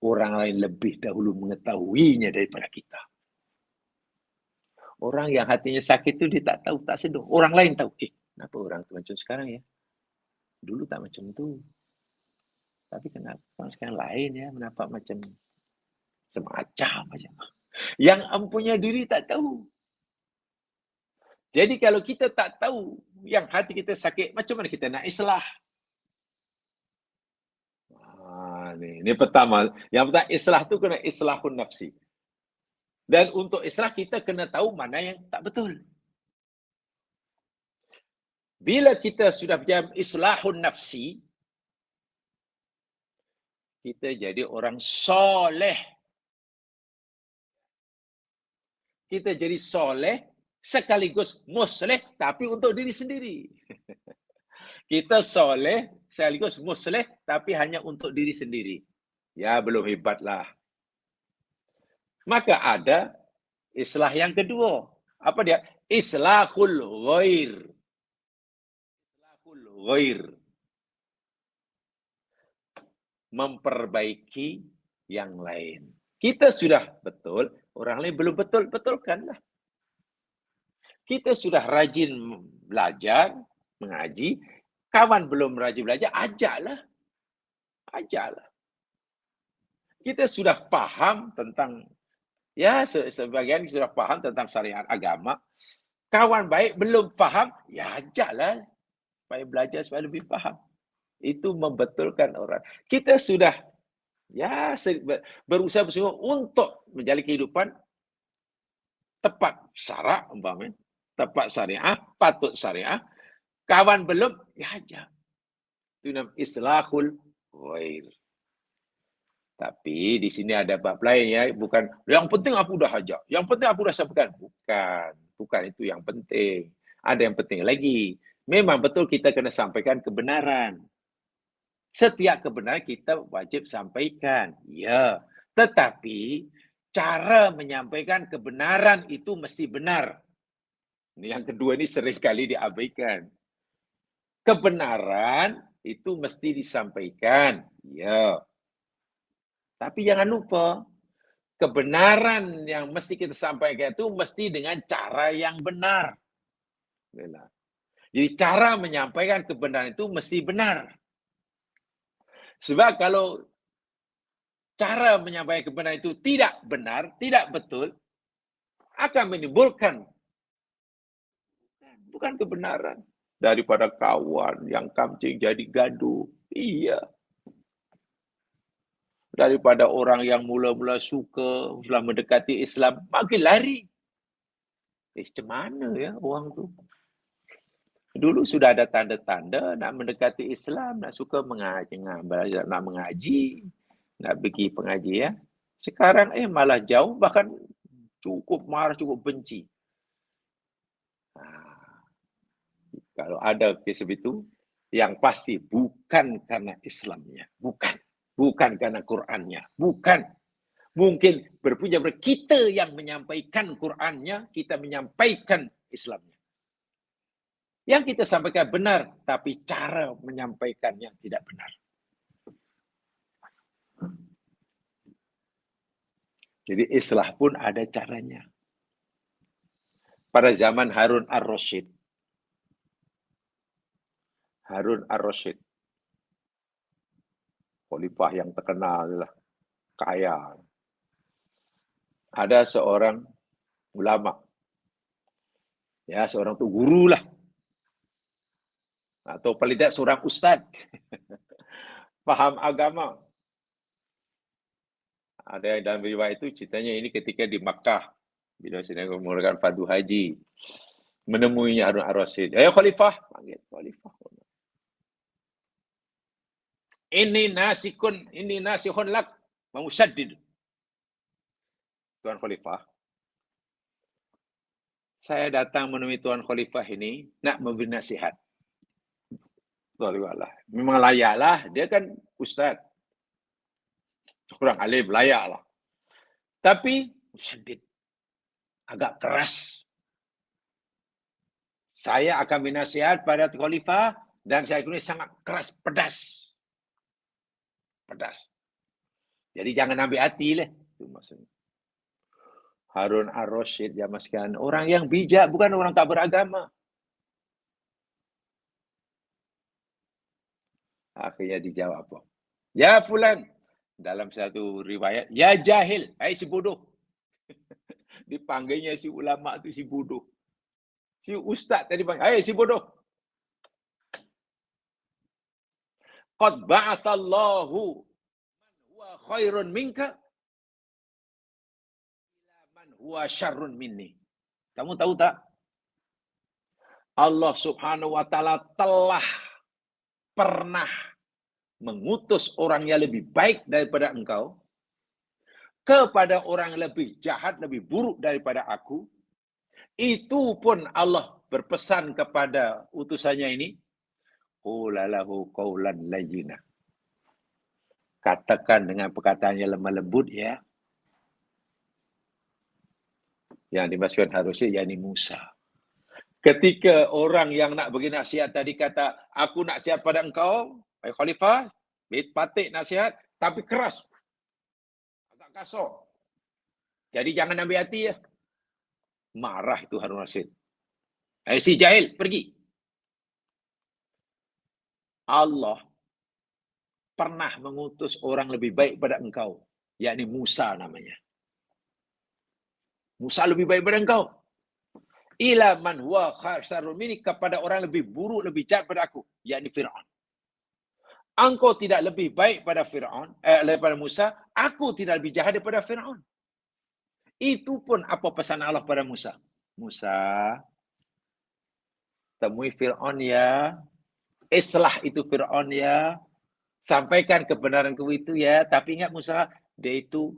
orang lain lebih dahulu mengetahuinya daripada kita. Orang yang hatinya sakit itu dia tak tahu, tak sedar. Orang lain tahu. Kenapa orang tu macam sekarang ya? Dulu tak macam tu. Tapi kenapa sekarang lain ya? Menampak macam semacam macam. Yang empunya diri tak tahu. Jadi kalau kita tak tahu yang hati kita sakit, macam mana kita nak islah? Ini pertama. Yang pertama, islah tu kena islahun nafsi. Dan untuk islah kita kena tahu mana yang tak betul. Bila kita sudah berjaya islahun nafsi, kita jadi orang soleh. Kita jadi soleh sekaligus musleh, tapi untuk diri sendiri. Kita soleh sekaligus musleh, tapi hanya untuk diri sendiri. Ya, belum hebatlah. Maka ada islah yang kedua. Apa dia? Islahul ghair. Islahul ghair. Memperbaiki yang lain. Kita sudah betul, orang lain belum betul, betulkanlah. Kita sudah rajin belajar, mengaji, kawan belum rajin belajar, ajaklah. Ajaklah. Kita sudah paham tentang, ya sebagian sudah paham tentang syariat agama. Kawan baik belum faham, ya ajaklah. Supaya belajar, supaya lebih faham. Itu membetulkan orang. Kita sudah ya berusaha bersungguh untuk menjalani kehidupan tepat syarak umpamanya, tepat syariah, patut syariah. Kawan belum, ya ajak. Itu namanya islahul ghair. Tapi di sini ada bab lain ya, bukan yang penting aku dah ajak, yang penting aku dah sampaikan. Bukan itu yang penting. Ada yang penting lagi. Memang betul kita kena sampaikan kebenaran. Setiap kebenaran kita wajib sampaikan. Ya, tetapi cara menyampaikan kebenaran itu mesti benar. Ini yang kedua ini seringkali diabaikan. Kebenaran itu mesti disampaikan. Ya. Tapi jangan lupa, kebenaran yang mesti kita sampaikan itu mesti dengan cara yang benar. Jadi cara menyampaikan kebenaran itu mesti benar. Sebab kalau cara menyampaikan kebenaran itu tidak benar, tidak betul, akan menimbulkan bukan kebenaran. Daripada kawan yang kamcing jadi gaduh. Iya. Daripada orang yang mula-mula suka, setelah mendekati Islam, makin lari. Macam mana ya orang tu? Dulu sudah ada tanda-tanda nak mendekati Islam, nak suka mengaji, nak mengaji, nak pergi pengajian. Sekarang malah jauh, bahkan cukup marah, cukup benci. Kalau ada kes itu, yang pasti bukan karena Islamnya, bukan karena Qurannya, bukan. Mungkin berpuja kita yang menyampaikan Qurannya, kita menyampaikan Islamnya. Yang kita sampaikan benar, tapi cara menyampaikannya tidak benar. Jadi islah pun ada caranya. Pada zaman Harun ar-Rasyid, khalifah yang terkenal lah, kaya. Ada seorang ulama, ya seorang tu guru lah, atau paling tidak seorang ustaz, faham agama. Ada dalam riwayat itu ceritanya ini ketika di Makkah, bila sedang menguruskan fardu haji, menemui Harun ar-Rasyid. Ya khalifah, panggil khalifah. Ini nasihun lak, mamusaddid. Tuan Khalifah, saya datang menemui Tuan Khalifah ini nak memberi nasihat. Memang layaklah, dia kan ustaz. Orang alim, layaklah. Tapi, musaddid. Agak keras. Saya akan bernasihat pada Tuan Khalifah dan saya ini sangat keras, pedas. Jadi jangan ambil hati lah. Itu maksudnya. Harun ar-Rasyid zaman sekarang orang yang bijak, bukan orang tak beragama. Akhirnya dijawab apa? Ya fulan. Dalam satu riwayat, ya jahil. Hai si bodoh. Dipanggilnya si ulama tu si bodoh. Si ustaz tadi panggil, hai si bodoh. Qad ba'athallahu man huwa khairun minka ila man huwa syarrun minni. Kamu tahu tak? Allah Subhanahu wa taala telah pernah mengutus orang yang lebih baik daripada engkau kepada orang yang lebih jahat, lebih buruk daripada aku. Itu pun Allah berpesan kepada utusannya ini, qulalahu qaulan layyina. Katakan dengan perkataan yang lemah lembut ya. Yang dimaksudkan harusnya yakni Musa. Ketika orang yang nak bagi nasihat tadi kata, aku nasihat pada engkau, hai khalifah, patik nasihat, tapi keras. Agak kasar. Jadi jangan ambil hati ya. Marah itu Harun Rasyid. Hai si jahil, pergi. Allah pernah mengutus orang lebih baik pada engkau, yakni Musa namanya. Musa lebih baik pada engkau. Ila man huwa khairun minni, kepada orang lebih buruk, lebih jahat pada aku, yakni Firaun. Engkau tidak lebih baik pada Firaun daripada Musa, aku tidak lebih jahat daripada Firaun. Itu pun apa pesan Allah pada Musa? Musa, temui Firaun ya. Islah itu Firaun ya. Sampaikan kebenaran itu ya. Tapi ingat Musa, dia itu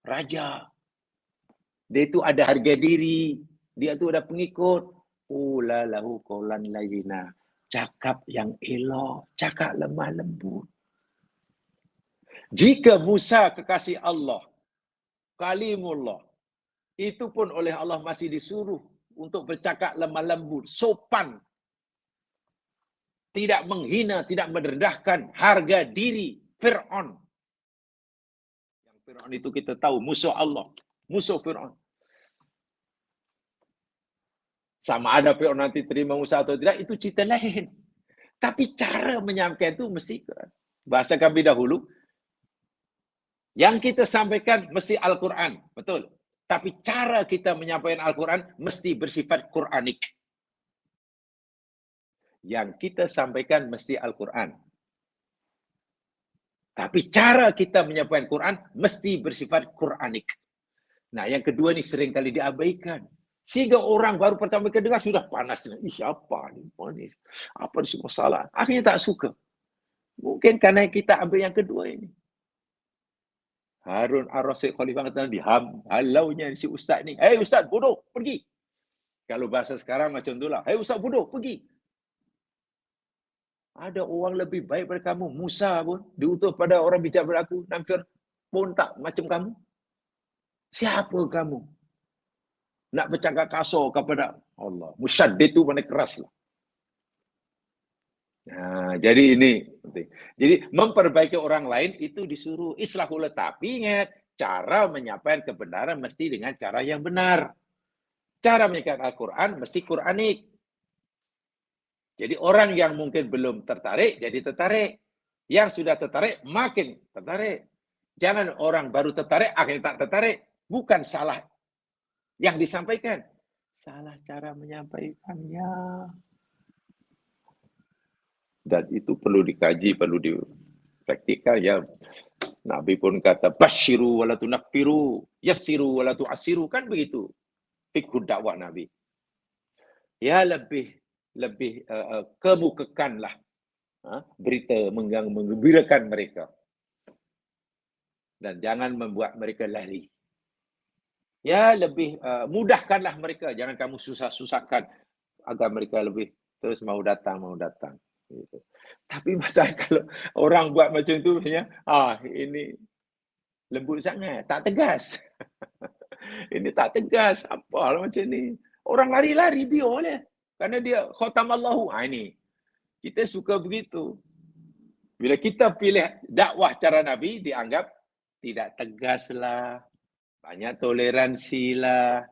raja. Dia itu ada harga diri. Dia itu ada pengikut. Ulalahu qaulan layyina. cakap yang elok, cakap lemah lembut. Jika Musa kekasih Allah, kalimullah, itu pun oleh Allah masih disuruh untuk bercakap lemah lembut, sopan, tidak menghina, tidak merendahkan harga diri Fir'aun. Yang Fir'aun itu kita tahu musuh Allah, musuh Fir'aun. Sama ada Fir'aun nanti terima Musa atau tidak, itu cerita lain. Tapi cara menyampaikan itu mesti, bahasa kami dahulu, yang kita sampaikan mesti Al-Quran, betul. Tapi cara kita menyampaikan Al-Quran mesti bersifat Quranik. Yang kita sampaikan mesti Al-Quran. Tapi cara kita menyampaikan Quran mesti bersifat Quranik. Nah, yang kedua ni sering kali diabaikan. Sehingga orang baru pertama kali dengar sudah panas. Ih, apa ni? Apa ni semua salah? Akhirnya tak suka. Mungkin karena kita ambil yang kedua ini. Harun Ar-Rasyid Khalifah kata halaunya si ustaz ni. Hei ustaz, bodoh, pergi. Kalau bahasa sekarang macam itulah. Hei ustaz, bodoh, pergi. Ada orang lebih baik daripada kamu. Musa pun diutus pada orang bijak beraku. Nampak pun tak macam kamu. Siapa kamu? Nak bercakap kasar kepada Allah. Musyaddid itu mana keras lah. Nah, jadi ini penting. Jadi memperbaiki orang lain itu disuruh islahul, tapi ingat cara menyampaikan kebenaran mesti dengan cara yang benar. Cara menyampaikan Al-Quran mesti Quranik. Jadi orang yang mungkin belum tertarik jadi tertarik. Yang sudah tertarik makin tertarik. Jangan orang baru tertarik akhirnya tak tertarik. Bukan salah yang disampaikan, salah cara menyampaikannya. Dan itu perlu dikaji, perlu dipraktikkan. Ya, Nabi pun kata, basyiru wala tunaffiru, yassiru wala tu'assiru, kan begitu. Fiqh dakwah Nabi. Ya lebih kemukakanlah berita menggembirakan mereka. Dan jangan membuat mereka lari. Ya lebih mudahkanlah mereka, jangan kamu susah-susahkan agar mereka lebih terus mau datang. Gitu. Tapi masalah kalau orang buat macam tu, ini lembut sangat, tak tegas. Ini tak tegas, apalah macam ni. Orang lari-lari biarlah. Karena dia khatamallahu. Ini kita suka begitu. Bila kita pilih dakwah cara Nabi, dianggap tidak tegas lah, banyak toleransi lah.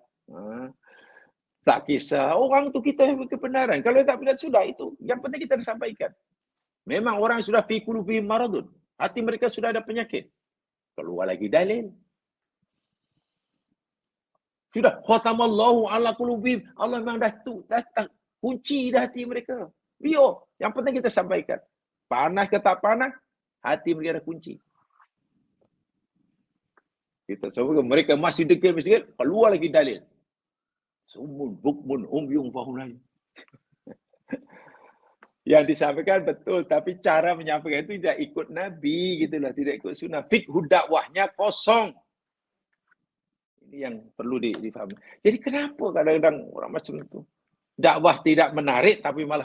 Tak kisah. Orang tu kita yang kebenaran. Kalau tak benar sudah itu. Yang penting kita sampaikan. Memang orang sudah fi qulubihim maradun. Hati mereka sudah ada penyakit. Keluar lagi dalil. Sudah khatamallahu ala qulubihim. Allah memang dah kunci dah hati mereka. Biar. Yang penting kita sampaikan. Panas ke tak panas, hati mereka dah kunci. Kita sebut mereka masih dekat, keluar lagi dalil. Summun bukmun umyung fahum lain. Yang disampaikan betul, tapi cara menyampaikan itu tidak ikut Nabi, gitulah, tidak ikut sunnah. Fiqh dakwahnya kosong. Ini yang perlu difahami. Jadi kenapa kadang-kadang orang macam itu? Dakwah tidak menarik, tapi malah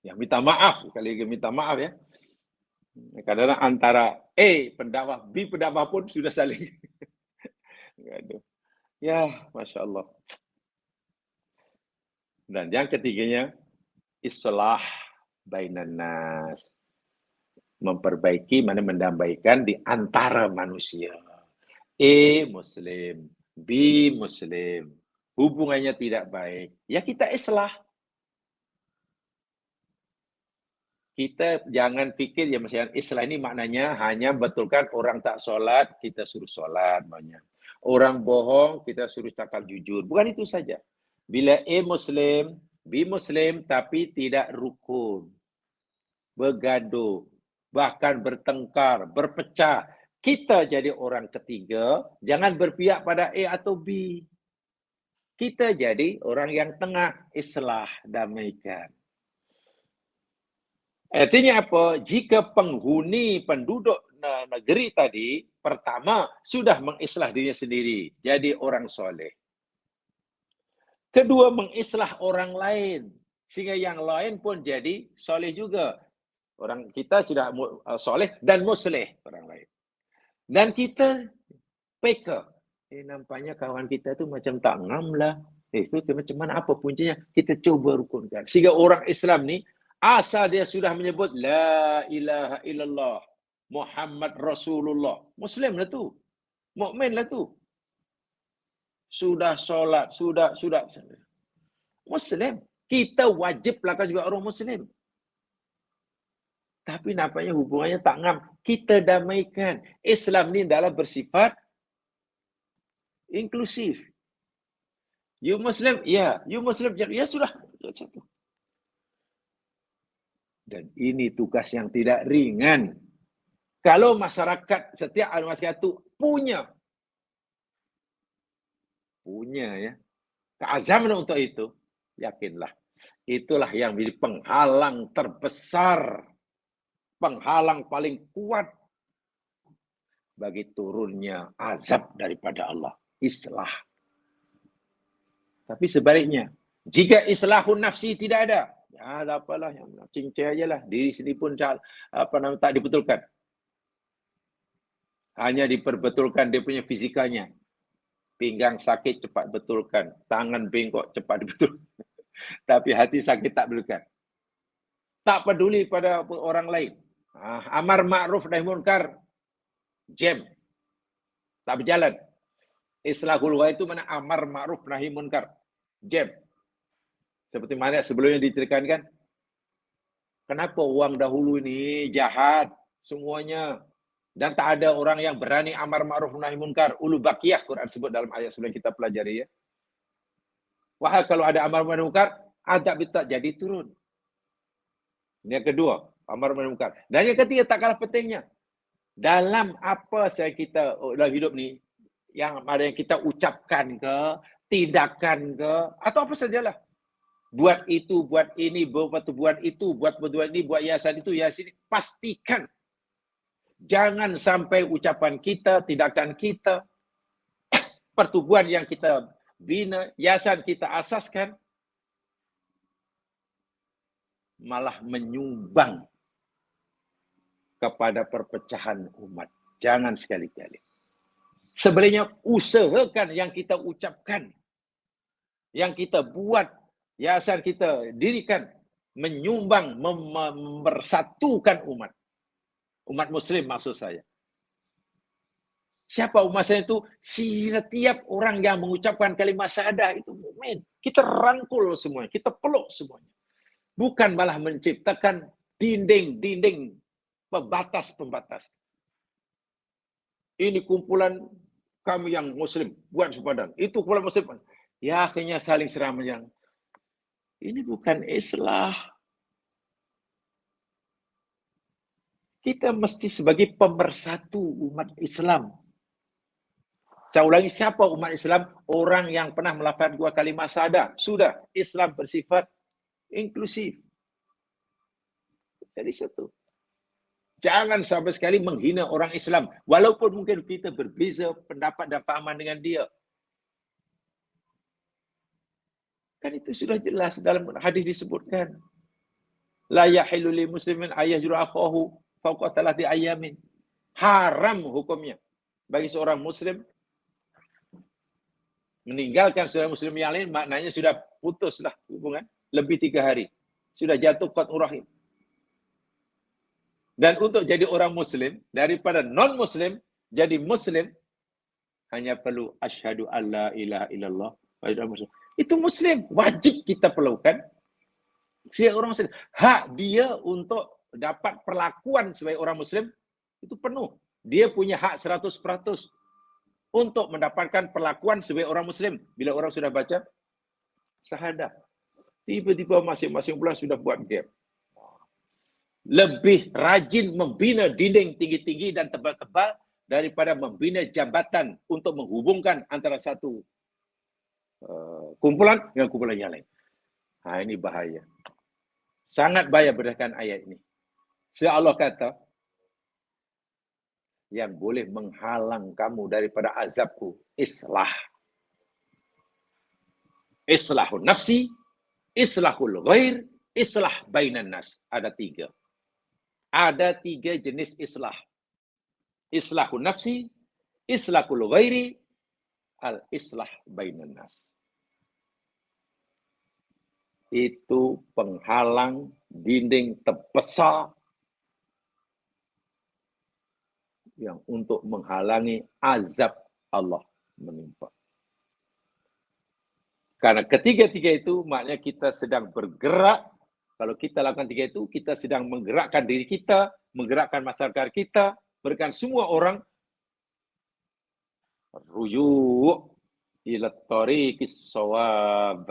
ya minta maaf, sekali lagi minta maaf ya. Kadang-kadang antara pendakwah, B pendakwah pun sudah saling. Ya, Masya Allah. Dan yang ketiganya, islah bainan nas. Memperbaiki, mana mendamaikan di antara manusia. Muslim, B Muslim. Hubungannya tidak baik. Ya kita islah. Kita jangan fikir ya misalnya islah ini maknanya hanya betulkan orang tak solat, kita suruh solat. Banyak. Orang bohong, kita suruh cakap jujur. Bukan itu saja. Bila Muslim, B Muslim, tapi tidak rukun. Bergaduh. Bahkan bertengkar, berpecah. Kita jadi orang ketiga, jangan berpihak pada A atau B. Kita jadi orang yang tengah, islah, damaikan. Artinya apa? Jika penghuni penduduk negeri tadi, pertama, sudah mengislah dirinya sendiri. Jadi orang soleh. Kedua, mengislah orang lain. Sehingga yang lain pun jadi soleh juga. Orang kita sudah soleh dan musleh orang lain. Dan kita peka. Nampaknya kawan kita tu macam tak ngam lah. Itu macam mana, apa puncanya? Kita coba rukunkan. Sehingga orang Islam ni, asal dia sudah menyebut La ilaha illallah Muhammad Rasulullah. Muslim lah tu. Mukmin lah tu. Sudah solat, sudah. Muslim. Kita wajib lakukan juga orang Muslim. Tapi nampaknya hubungannya tak ngam. Kita damaikan. Islam ni adalah bersifat inklusif. You Muslim? Ya. You Muslim? Ya sudah. Dan ini tugas yang tidak ringan. Kalau masyarakat, setiap masyarakat itu punya ya, keazaman untuk itu, yakinlah. Itulah yang menjadi penghalang terbesar, penghalang paling kuat bagi turunnya azab daripada Allah. Islah. Tapi sebaliknya, jika islahun nafsi tidak ada, ya apalah, yang cincai ajalah. Diri sendiri pun tak dibetulkan. Hanya diperbetulkan dia punya fizikalnya. Pinggang sakit cepat betulkan, tangan bengkok cepat dibetulkan. Tapi hati sakit tak betulkan. Tak peduli pada orang lain. Amar ma'ruf nahi munkar, jam. Tak berjalan. Islahul ghaib itu mana amar ma'ruf nahi munkar, jam. Seperti mana sebelumnya diceritakan kan? Kenapa orang dahulu ini jahat semuanya? Dan tak ada orang yang berani amar ma'ruf nahi munkar. Ulu baqiyah Quran sebut dalam ayat sebelum kita pelajari ya. Wahai kalau ada amar ma'ruf nahi munkar, adab itu tak jadi turun. Ini yang kedua, amar ma'ruf nahi munkar. Dan yang ketiga tak kalah pentingnya. Dalam apa saya kita dalam hidup ni, yang ada yang kita ucapkan ke, tindakan ke, atau apa sajalah. Buat itu, buat ini, buat itu, buat ini, buat yayasan itu, yayasan ini. Pastikan jangan sampai ucapan kita, tindakan kita, pertubuhan yang kita bina, yayasan kita asaskan, malah menyumbang kepada perpecahan umat. Jangan sekali-kali. Sebenarnya usahakan yang kita ucapkan, yang kita buat, yayasan kita dirikan, menyumbang, mempersatukan umat. Umat Muslim maksud saya. Siapa umat saya itu? Setiap orang yang mengucapkan kalimat syahadah itu mukmin. Kita rangkul semuanya, kita peluk semuanya. Bukan malah menciptakan dinding-dinding pembatas-pembatas. Ini kumpulan kami yang Muslim buat sepadan. Itu kumpulan Muslim. Ya akhirnya saling serang menyerang. Ini bukan islah. Kita mesti sebagai pemersatu umat Islam. Saya ulangi, siapa umat Islam? Orang yang pernah melafazkan dua kalimat syahadah. Sudah, Islam bersifat inklusif. Jadi satu. Jangan sampai sekali menghina orang Islam. Walaupun mungkin kita berbeza pendapat dan fahaman dengan dia. Kan itu sudah jelas dalam hadis disebutkan. La yahillu lil muslimin ayyajru akhahu fawqa thalathi ayamin. Haram hukumnya bagi seorang muslim meninggalkan seorang muslim yang lain, maknanya sudah putuslah hubungan lebih 3 hari. Sudah jatuh qat'ur rahim. Dan untuk jadi orang muslim, daripada non-muslim jadi muslim, hanya perlu asyhadu alla ilaha illallah wa asyhadu anna. Itu muslim, wajib kita perlukan. Sebagai orang muslim, hak dia untuk dapat perlakuan sebagai orang muslim itu penuh. Dia punya hak 100% untuk mendapatkan perlakuan sebagai orang muslim. Bila orang sudah baca syahadah, tiba-tiba masing-masing pula sudah buat gap. Lebih rajin membina dinding tinggi-tinggi dan tebal-tebal daripada membina jambatan untuk menghubungkan antara satu kumpulan dengan kumpulan yang lain. Ini bahaya. Sangat bahaya berdasarkan ayat ini. Allah kata, yang boleh menghalang kamu daripada azabku, islah. Islahun nafsi, islahul ghair, islah bainan nas. Ada 3. Ada 3 jenis islah. Islahun nafsi, islahul ghairi, al-islah bainan nas. Itu penghalang dinding terbesar yang untuk menghalangi azab Allah menimpa. Karena ketiga-tiga itu maknanya kita sedang bergerak. Kalau kita lakukan 3 itu, kita sedang menggerakkan diri kita, menggerakkan masyarakat kita, berikan semua orang rujuk ila tariqis shawab.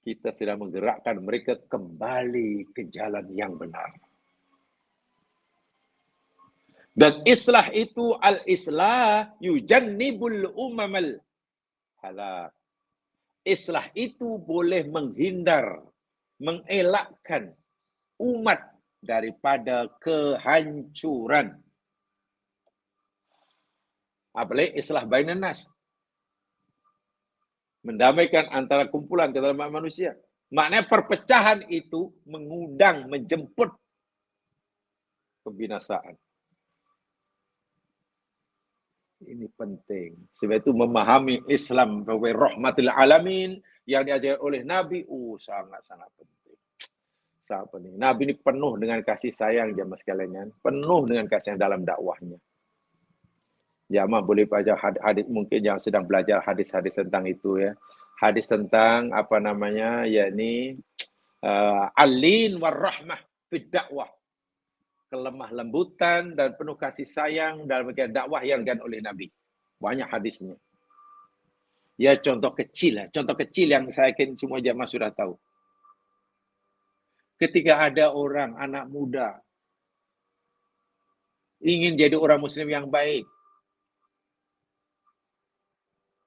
Kita sedang menggerakkan mereka kembali ke jalan yang benar. Dan islah itu al-islah yujannibul umamal halak. Islah itu boleh menghindar, mengelakkan umat daripada kehancuran. Apalagi islah bainan nas. Mendamaikan antara kumpulan ke dalam manusia. Maknanya perpecahan itu mengundang, menjemput kebinasaan. Ini penting. Sebab itu memahami Islam sebagai rahmatil alamin yang diajarkan oleh Nabi, sangat-sangat penting. Sangat penting. Nabi ini penuh dengan kasih sayang jamaah sekalian, penuh dengan kasih sayang dalam dakwahnya. Jamaah boleh baca hadis, mungkin yang sedang belajar hadis-hadis tentang itu ya. Hadis tentang apa namanya, yakni alin warahmah fid dakwah. Kelemah lembutan dan penuh kasih sayang dalam bagian dakwah yang dilakukan oleh Nabi. Banyak hadisnya. Ya contoh kecil yang saya yakin semua jamaah sudah tahu. Ketika ada orang, anak muda, ingin jadi orang muslim yang baik,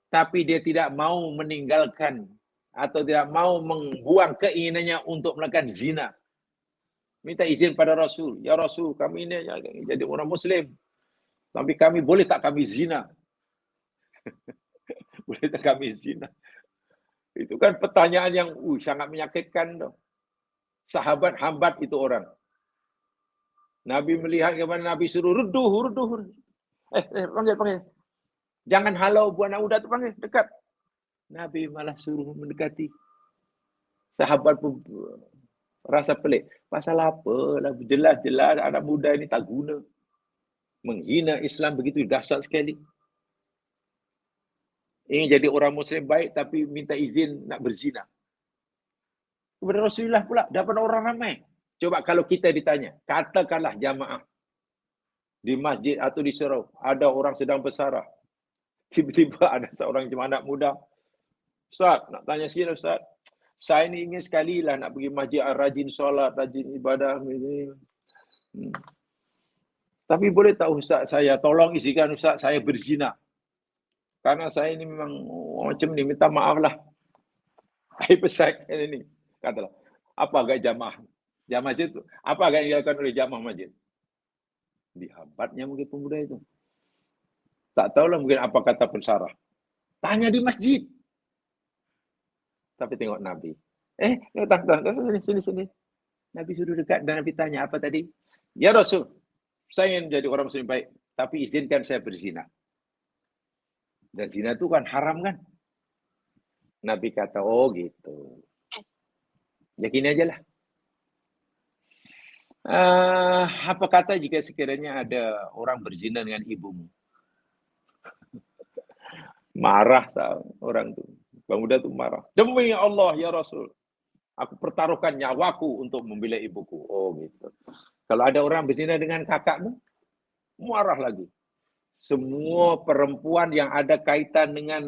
tapi dia tidak mau meninggalkan atau tidak mau membuang keinginannya untuk melakukan zina. Minta izin pada Rasul. Ya Rasul, kami ini jadi orang muslim. Tapi kami boleh tak kami zina? Boleh tak kami zina? Itu kan pertanyaan yang sangat menyakitkan. Sahabat hambat itu orang. Nabi melihat kepada Nabi suruh ruduh. Panggil. Jangan halau buat anak muda itu, panggil, dekat. Nabi malah suruh mendekati. Sahabat pun rasa pelik. Pasal apa? Jelas-jelas anak muda ini tak guna. Menghina Islam begitu dahsyat sekali. Ingin jadi orang muslim baik tapi minta izin nak berzina. Kepada Rasulullah pula, dapat orang ramai. Coba kalau kita ditanya, katakanlah jamaah di masjid atau di surau, ada orang sedang bersarah. Tiba-tiba ada seorang jemaah anak muda. Ustaz, nak tanya sikit Ustaz. Saya ni ingin sekali lah nak pergi masjid, rajin solat, rajin ibadah. Tapi boleh tak Ustaz saya, tolong isikan Ustaz, saya berzina. Karena saya ini memang macam ni, minta maaf lah. Saya pesan ini. Katalah, apa agak jamaah masjid itu? Apa agak dilakukan oleh jamaah masjid? Dihambatnya mungkin pemuda itu. Tak tahulah mungkin apa kata pensarah. Tanya di masjid. Tapi tengok Nabi. Sini. Nabi suruh dekat dan Nabi tanya apa tadi? Ya Rasul, saya ingin jadi orang muslim baik, tapi izinkan saya berzina. Dan zina itu kan haram kan? Nabi kata, oh gitu. Ya gini aja lah. Apa kata jika sekiranya ada orang berzina dengan ibumu? Marah orang itu. Pemuda itu marah. Demi Allah ya Rasul, aku pertaruhkan nyawaku untuk membela ibuku. Oh gitu. Kalau ada orang berzina dengan kakakmu, marah lagi. Semua perempuan yang ada kaitan dengan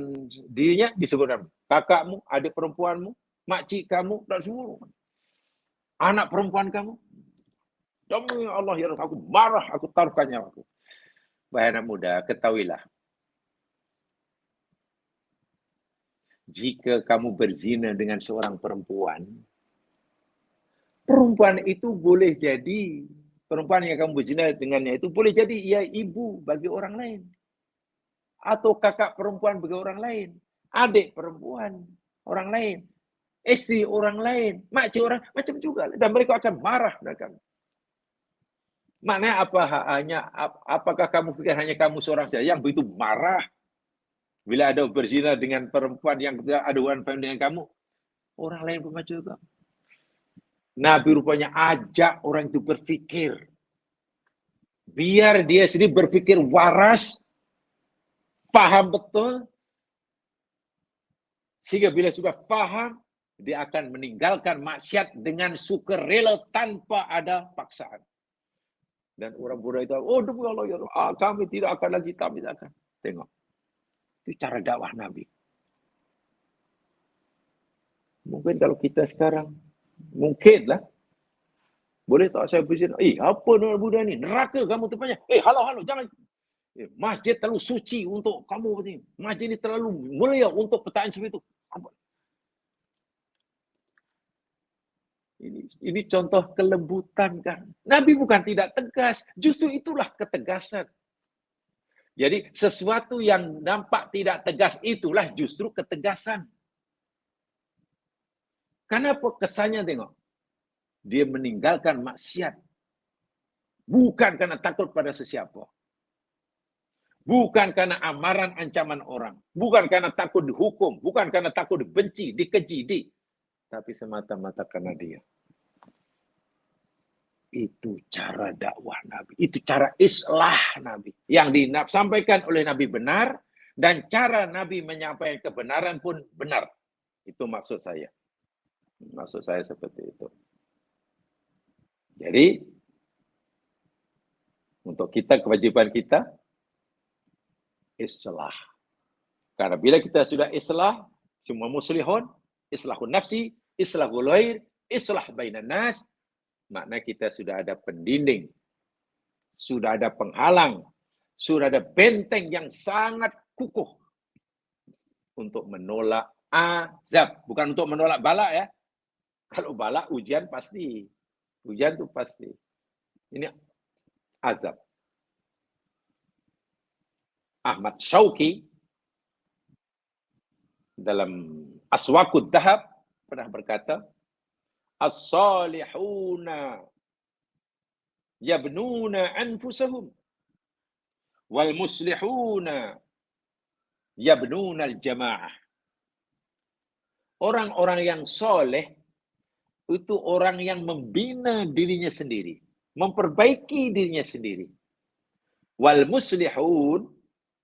dirinya disebut nama. Kakakmu, adik perempuanmu, makcik kamu, dan semua. Anak perempuan kamu. Demi Allah ya Rasul, aku marah, aku taruhkan nyawaku. Wahai anak muda, ketahuilah. Jika kamu berzina dengan seorang perempuan itu boleh jadi, perempuan yang kamu berzina dengannya itu boleh jadi ia ibu bagi orang lain. Atau kakak perempuan bagi orang lain. Adik perempuan. orang lain, istri orang lain, makcik orang, macam juga. Dan mereka akan marah dengan kamu. Maknanya apa? Apakah kamu pikir hanya kamu seorang saja yang begitu marah bila ada berzina dengan perempuan yang ada hubungan dengan kamu? Orang lain pun macam juga. Nabi rupanya ajak orang itu berfikir. Biar dia sendiri berfikir waras, paham betul, sehingga bila sudah paham, dia akan meninggalkan maksiat dengan sukarela tanpa ada paksaan. Dan orang bodoh itu, oh demi Allah ya Allah, kami tidak akan lagi, kami tidak akan. Tengok, itu cara dakwah Nabi. Mungkin kalau kita sekarang, mungkinlah, boleh tak saya berzina? Apa nama budak ni? Neraka kamu tempatnya. Halau, jangan. Masjid terlalu suci untuk kamu. Masjid ini terlalu mulia untuk pertanyaan seperti itu. Apa? Ini contoh kelembutan kan. Nabi bukan tidak tegas, justru itulah ketegasan. Jadi sesuatu yang nampak tidak tegas itulah justru ketegasan. Kenapa kesannya tengok? Dia meninggalkan maksiat. Bukan karena takut pada sesiapa. Bukan karena amaran ancaman orang. Bukan karena takut dihukum. Bukan karena takut dibenci, dikeji, tapi semata-mata karena dia. Itu cara dakwah Nabi. Itu cara islah Nabi. Yang disampaikan oleh Nabi benar. Dan cara Nabi menyampaikan kebenaran pun benar. Itu maksud saya. Maksud saya seperti itu. Jadi, untuk kita, kewajiban kita, islah. Karena bila kita sudah islah, semua muslihun, islahun nafsi, islahul ghair, islah bainan nas, makna kita sudah ada pendinding, sudah ada penghalang, sudah ada benteng yang sangat kukuh untuk menolak azab. Bukan untuk menolak bala ya. Kalau bala ujian pasti. Ujian itu pasti. Ini azab. Ahmad Syauqi dalam Aswaqud Dhahab pernah berkata, as-salihuna yabnuna anfusahum wal muslihuna yabnuna al-jamaah. Orang-orang yang soleh itu orang yang membina dirinya sendiri, memperbaiki dirinya sendiri. Wal muslihun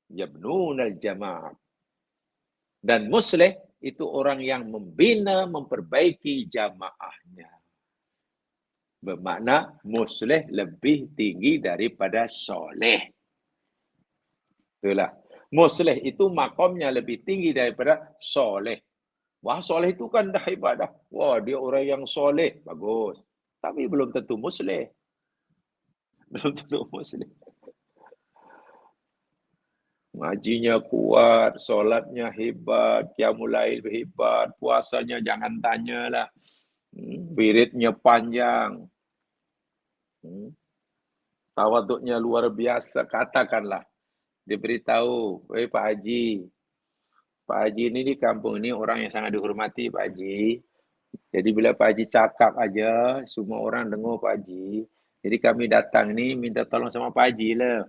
yabnuna al-jamaah. Dan muslih itu orang yang membina, memperbaiki jamaahnya. Bermakna muslih lebih tinggi daripada soleh. Itulah. Muslih itu makamnya lebih tinggi daripada soleh. Wah, soleh itu kan dah ibadah. Wah, dia orang yang soleh. Bagus. Tapi belum tentu muslih. Belum tentu muslih. Ngajinya kuat, solatnya hebat, qiyamul lail hebat, puasanya jangan tanyalah. Wiridnya panjang. Tawaduknya luar biasa. Katakanlah. Dia beritahu, Pak Haji. Pak Haji ini di kampung ini orang yang sangat dihormati, Pak Haji. Jadi bila Pak Haji cakap aja, semua orang dengar Pak Haji. Jadi kami datang ni minta tolong sama Pak Haji lah.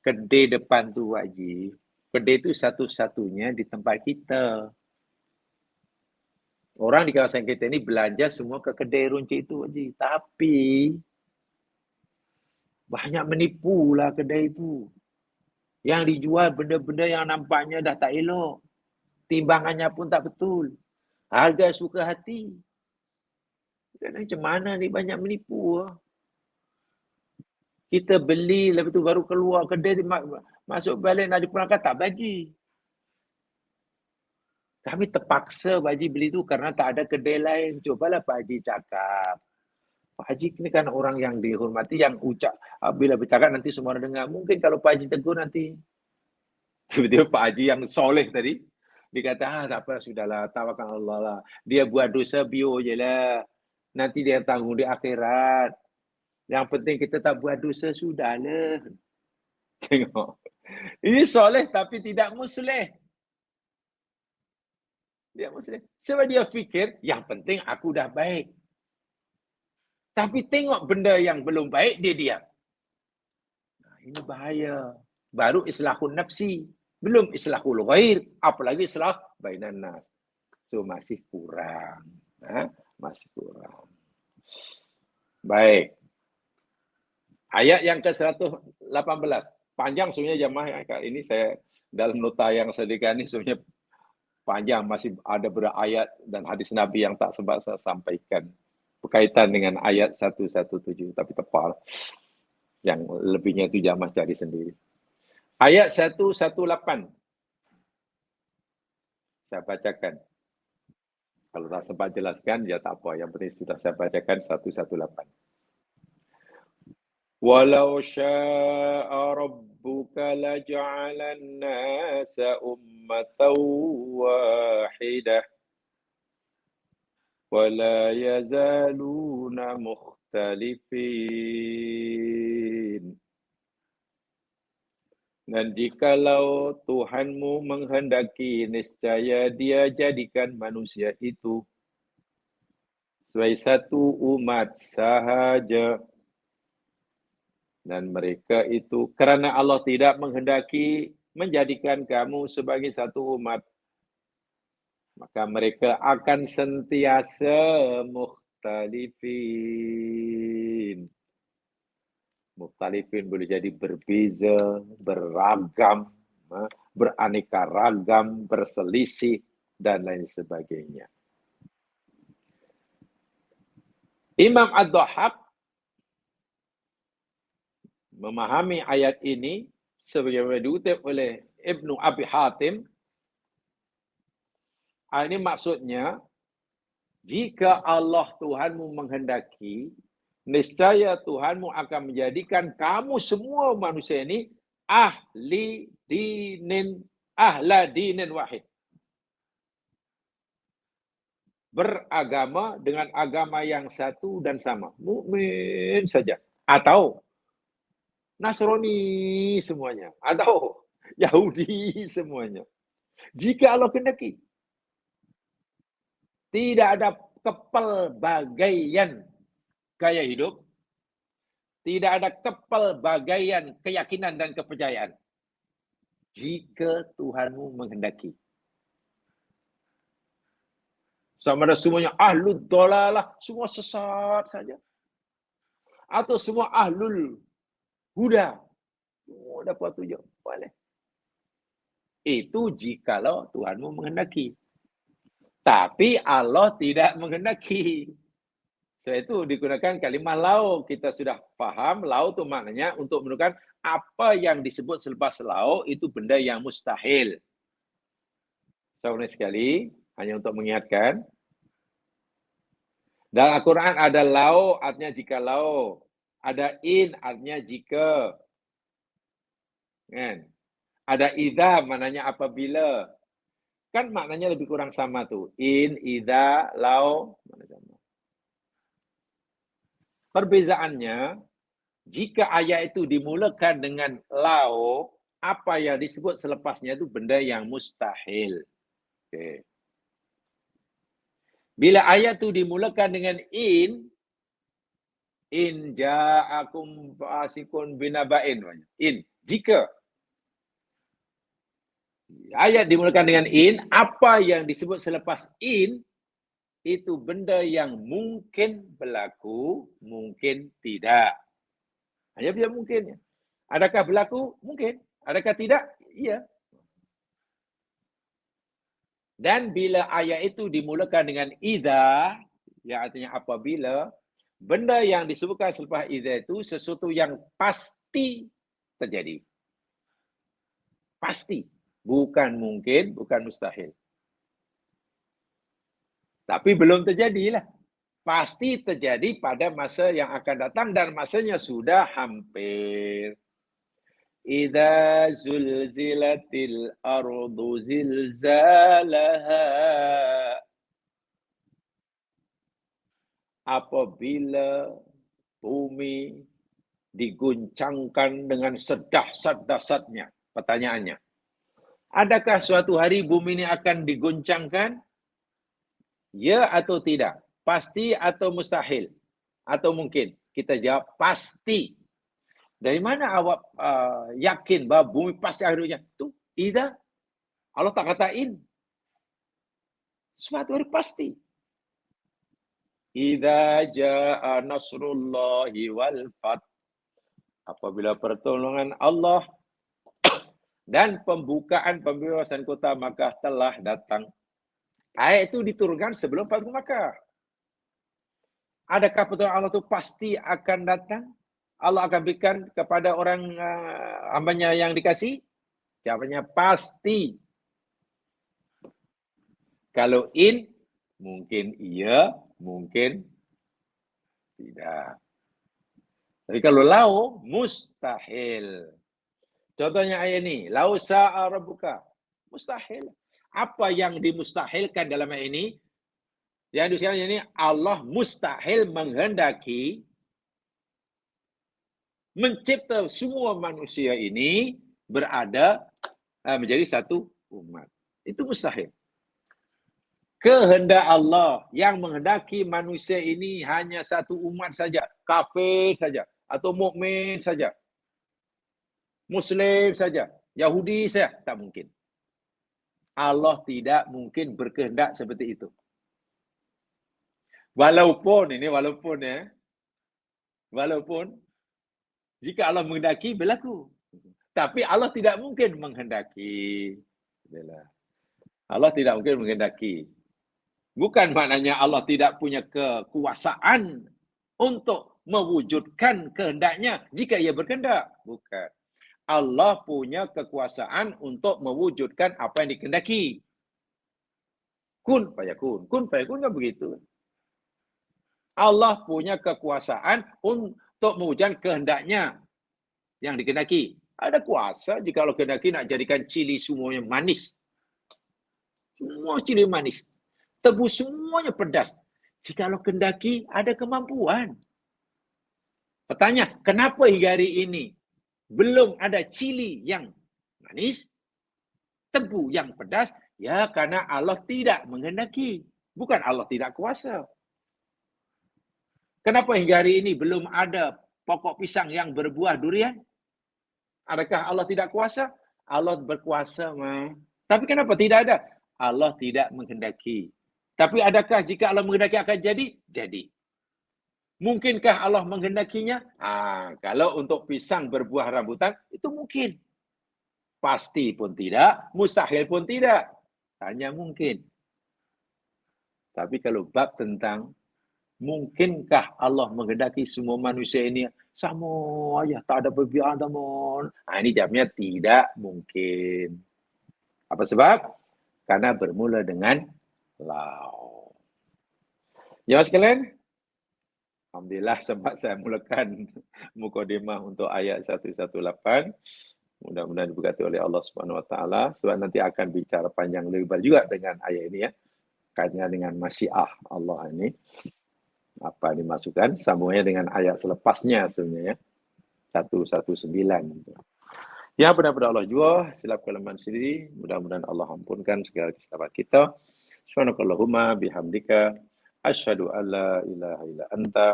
Kedai depan tu Pak Haji. Kedai itu satu-satunya di tempat kita. Orang di kawasan kita ni belanja semua ke kedai runcit itu Pak Haji. Tapi banyak menipu lah kedai itu. Yang dijual benda-benda yang nampaknya dah tak elok. Timbangannya pun tak betul. Harga suka hati. Macam mana ni banyak menipu lah. Kita beli, lepas tu baru keluar kedai, masuk balik nak dipulangkan, tak bagi. Kami terpaksa Pak Haji beli tu kerana tak ada kedai lain. Cobalah Pak Haji cakap. Pak Haji ni kan orang yang dihormati, yang ucap, bila bercakap nanti semua orang dengar. Mungkin kalau Pak Haji tegur nanti, tiba-tiba Pak Haji yang soleh tadi, dia kata, tak apa, sudahlah, tawakal Allah lah. Dia buat dosa, bio je lah. Nanti dia tanggung di akhirat. Yang penting kita tak buat dosa, sudahlah. Tengok. Ini soleh tapi tidak muslih. Dia Muslim. Sebab dia fikir, yang penting aku dah baik. Tapi tengok benda yang belum baik, dia diam. Nah, ini bahaya. Baru islahun nafsi. Belum islahul ghair. Apalagi islah bainan nas. So, masih kurang. Masih kurang. Baik. Ayat yang ke-118. Panjang sebenarnya jamaah. Kali ini saya dalam nota yang saya sediakan ini sebenarnya panjang. Masih ada beberapa ayat dan hadis Nabi yang tak sempat saya sampaikan. Berkaitan dengan ayat 117. Tapi tepat. Yang lebihnya itu jamaah cari sendiri. Ayat 118. Saya bacakan. Kalau tak sempat jelaskan, ya tak apa. Yang penting sudah saya bacakan 118. Walau syaa rabbuka laja'alan nasa ummatan wahidah wala yazaluna mukhtalifin. Dan jikalau Tuhanmu menghendaki, niscaya Dia jadikan manusia itu sebagai satu umat sahaja. Dan mereka itu, kerana Allah tidak menghendaki menjadikan kamu sebagai satu umat, maka mereka akan sentiasa mukhtalifin. Mukhtalifin boleh jadi berbeza, beragam, beraneka ragam, berselisih, dan lain sebagainya. Imam Ad-Dhahhak memahami ayat ini sebagaimana diutip oleh Ibnu Abi Hatim. Ini maksudnya, jika Allah Tuhanmu menghendaki, niscaya Tuhanmu akan menjadikan kamu semua manusia ini ahla dinin wahid. Beragama dengan agama yang satu dan sama. Mukmin saja. Atau Nasrani semuanya. Atau Yahudi semuanya. Jika Allah kehendaki. Tidak ada kepelbagaian gaya hidup. Tidak ada kepelbagaian keyakinan dan kepercayaan. Jika Tuhanmu menghendaki. Sama ada semuanya ahlul dolalah. Semua sesat saja. Atau semua ahlul huda. Oh, dapat tujuh. Boleh. Itu jikalau Tuhanmu menghendaki. Tapi Allah tidak menghendaki. Sebab itu digunakan kalimah lau. Kita sudah faham, lau itu maknanya untuk menunjukkan apa yang disebut selepas lau itu benda yang mustahil. Sama sekali, hanya untuk mengingatkan. Dalam Al-Quran ada lau, artinya jikalau. Ada in, artinya jika. Kan? Ada idza, maknanya apabila. Kan maknanya lebih kurang sama tuh. In, idza, lau, mana sama. Perbezaannya, jika ayat itu dimulakan dengan lau, apa yang disebut selepasnya itu benda yang mustahil. Okay. Bila ayat itu dimulakan dengan in ja'akum fasiqun binaba'in. In, jika. Ayat dimulakan dengan in, apa yang disebut selepas in, itu benda yang mungkin berlaku, mungkin tidak. Hanya dia mungkin. Adakah berlaku? Mungkin. Adakah tidak? Iya. Dan bila ayat itu dimulakan dengan idza, yang artinya apabila, benda yang disebutkan selepas idza itu sesuatu yang pasti terjadi. Pasti. Bukan mungkin, bukan mustahil. Tapi belum terjadilah. Pasti terjadi pada masa yang akan datang dan masanya sudah hampir. Idza zulzilatil ardu zilzalaha. Apabila bumi diguncangkan dengan sedahsyat-dahsyatnya. Pertanyaannya, adakah suatu hari bumi ini akan diguncangkan? Ya atau tidak? Pasti atau mustahil? Atau mungkin? Kita jawab pasti. Dari mana awak yakin bahawa bumi pasti akhirnya? Itu tidak. Allah tak katain. Suatu hari pasti. Idza jaa nasrullahi wal fath. Apabila pertolongan Allah dan pembukaan pembebasan kota Makkah telah datang. Ayat itu diturunkan sebelum Fathu Makkah. Adakah pertolongan Allah itu pasti akan datang? Allah akan berikan kepada orang hambanya yang dikasih? Jawabannya pasti. Kalau mungkin iya, mungkin tidak. Tapi kalau lau, mustahil. Contohnya ayat ini, lau sa'a rabbuka, mustahil. Apa yang dimustahilkan dalam ayat ini? Yang disebutkan ini Allah mustahil menghendaki mencipta semua manusia ini berada menjadi satu umat. Itu mustahil. Kehendak Allah yang menghendaki manusia ini hanya satu umat saja, kafir saja, atau mukmin saja, Muslim saja, Yahudi saja, tak mungkin. Allah tidak mungkin berkehendak seperti itu. Walaupun jika Allah menghendaki berlaku, tapi Allah tidak mungkin menghendaki. Allah tidak mungkin menghendaki. Bukan maknanya Allah tidak punya kekuasaan untuk mewujudkan kehendaknya jika ia berkehendak. Bukan. Allah punya kekuasaan untuk mewujudkan apa yang dikehendaki. Kun fayakun. Kun fayakun kan begitu. Allah punya kekuasaan untuk mewujudkan kehendaknya yang dikehendaki. Ada kuasa jika Allah kehendaki nak jadikan cili semuanya manis. Semua cili manis. Tebu semuanya pedas. Jika Allah kehendaki, ada kemampuan. Pertanyaan, kenapa hingga hari ini belum ada cili yang manis, tebu yang pedas? Ya, karena Allah tidak menghendaki. Bukan Allah tidak kuasa. Kenapa hingga hari ini belum ada pokok pisang yang berbuah durian? Adakah Allah tidak kuasa? Allah berkuasa, Tapi kenapa tidak ada? Allah tidak menghendaki. Tapi adakah jika Allah menghendaki akan jadi? Jadi. Mungkinkah Allah menghendakinya? Kalau untuk pisang berbuah rambutan, itu mungkin. Pasti pun tidak, mustahil pun tidak. Hanya mungkin. Tapi kalau bab tentang mungkinkah Allah menghendaki semua manusia ini sama aja, tak ada perbezaan teman. Ini jawabnya tidak mungkin. Apa sebab? Karena bermula dengan lau. Jawab sekalian, alhamdulillah sempat saya mulakan mukadimah untuk ayat 118. Mudah-mudahan diberkati oleh Allah Subhanahu Wa Taala. Sebab nanti akan bicara panjang lebar juga dengan ayat ini ya. Kaitnya dengan masyiah Allah ini. Apa dimasukkan? Sambungnya dengan ayat selepasnya sebenarnya. 119. Yang benar-benar Allah jua, silap kelemahan sendiri. Mudah-mudahan Allah ampunkan segala kesalahan kita. Subhanakallahumma bihamdika asyhadu an la ilaha illa anta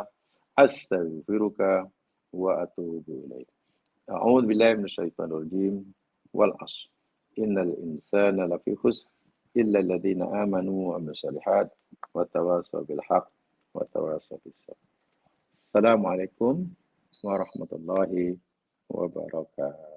astaghfiruka wa atubu ilaik. A'udzu billahi minasyaitonir rajim. Wal 'ashr. Innal insana lafi khusr illa alladziina aamanu wa 'amilus shalihaat wa tawassaw bil haqq wa tawassaw bis sabr. Assalamualaikum warahmatullahi wabarakatuh.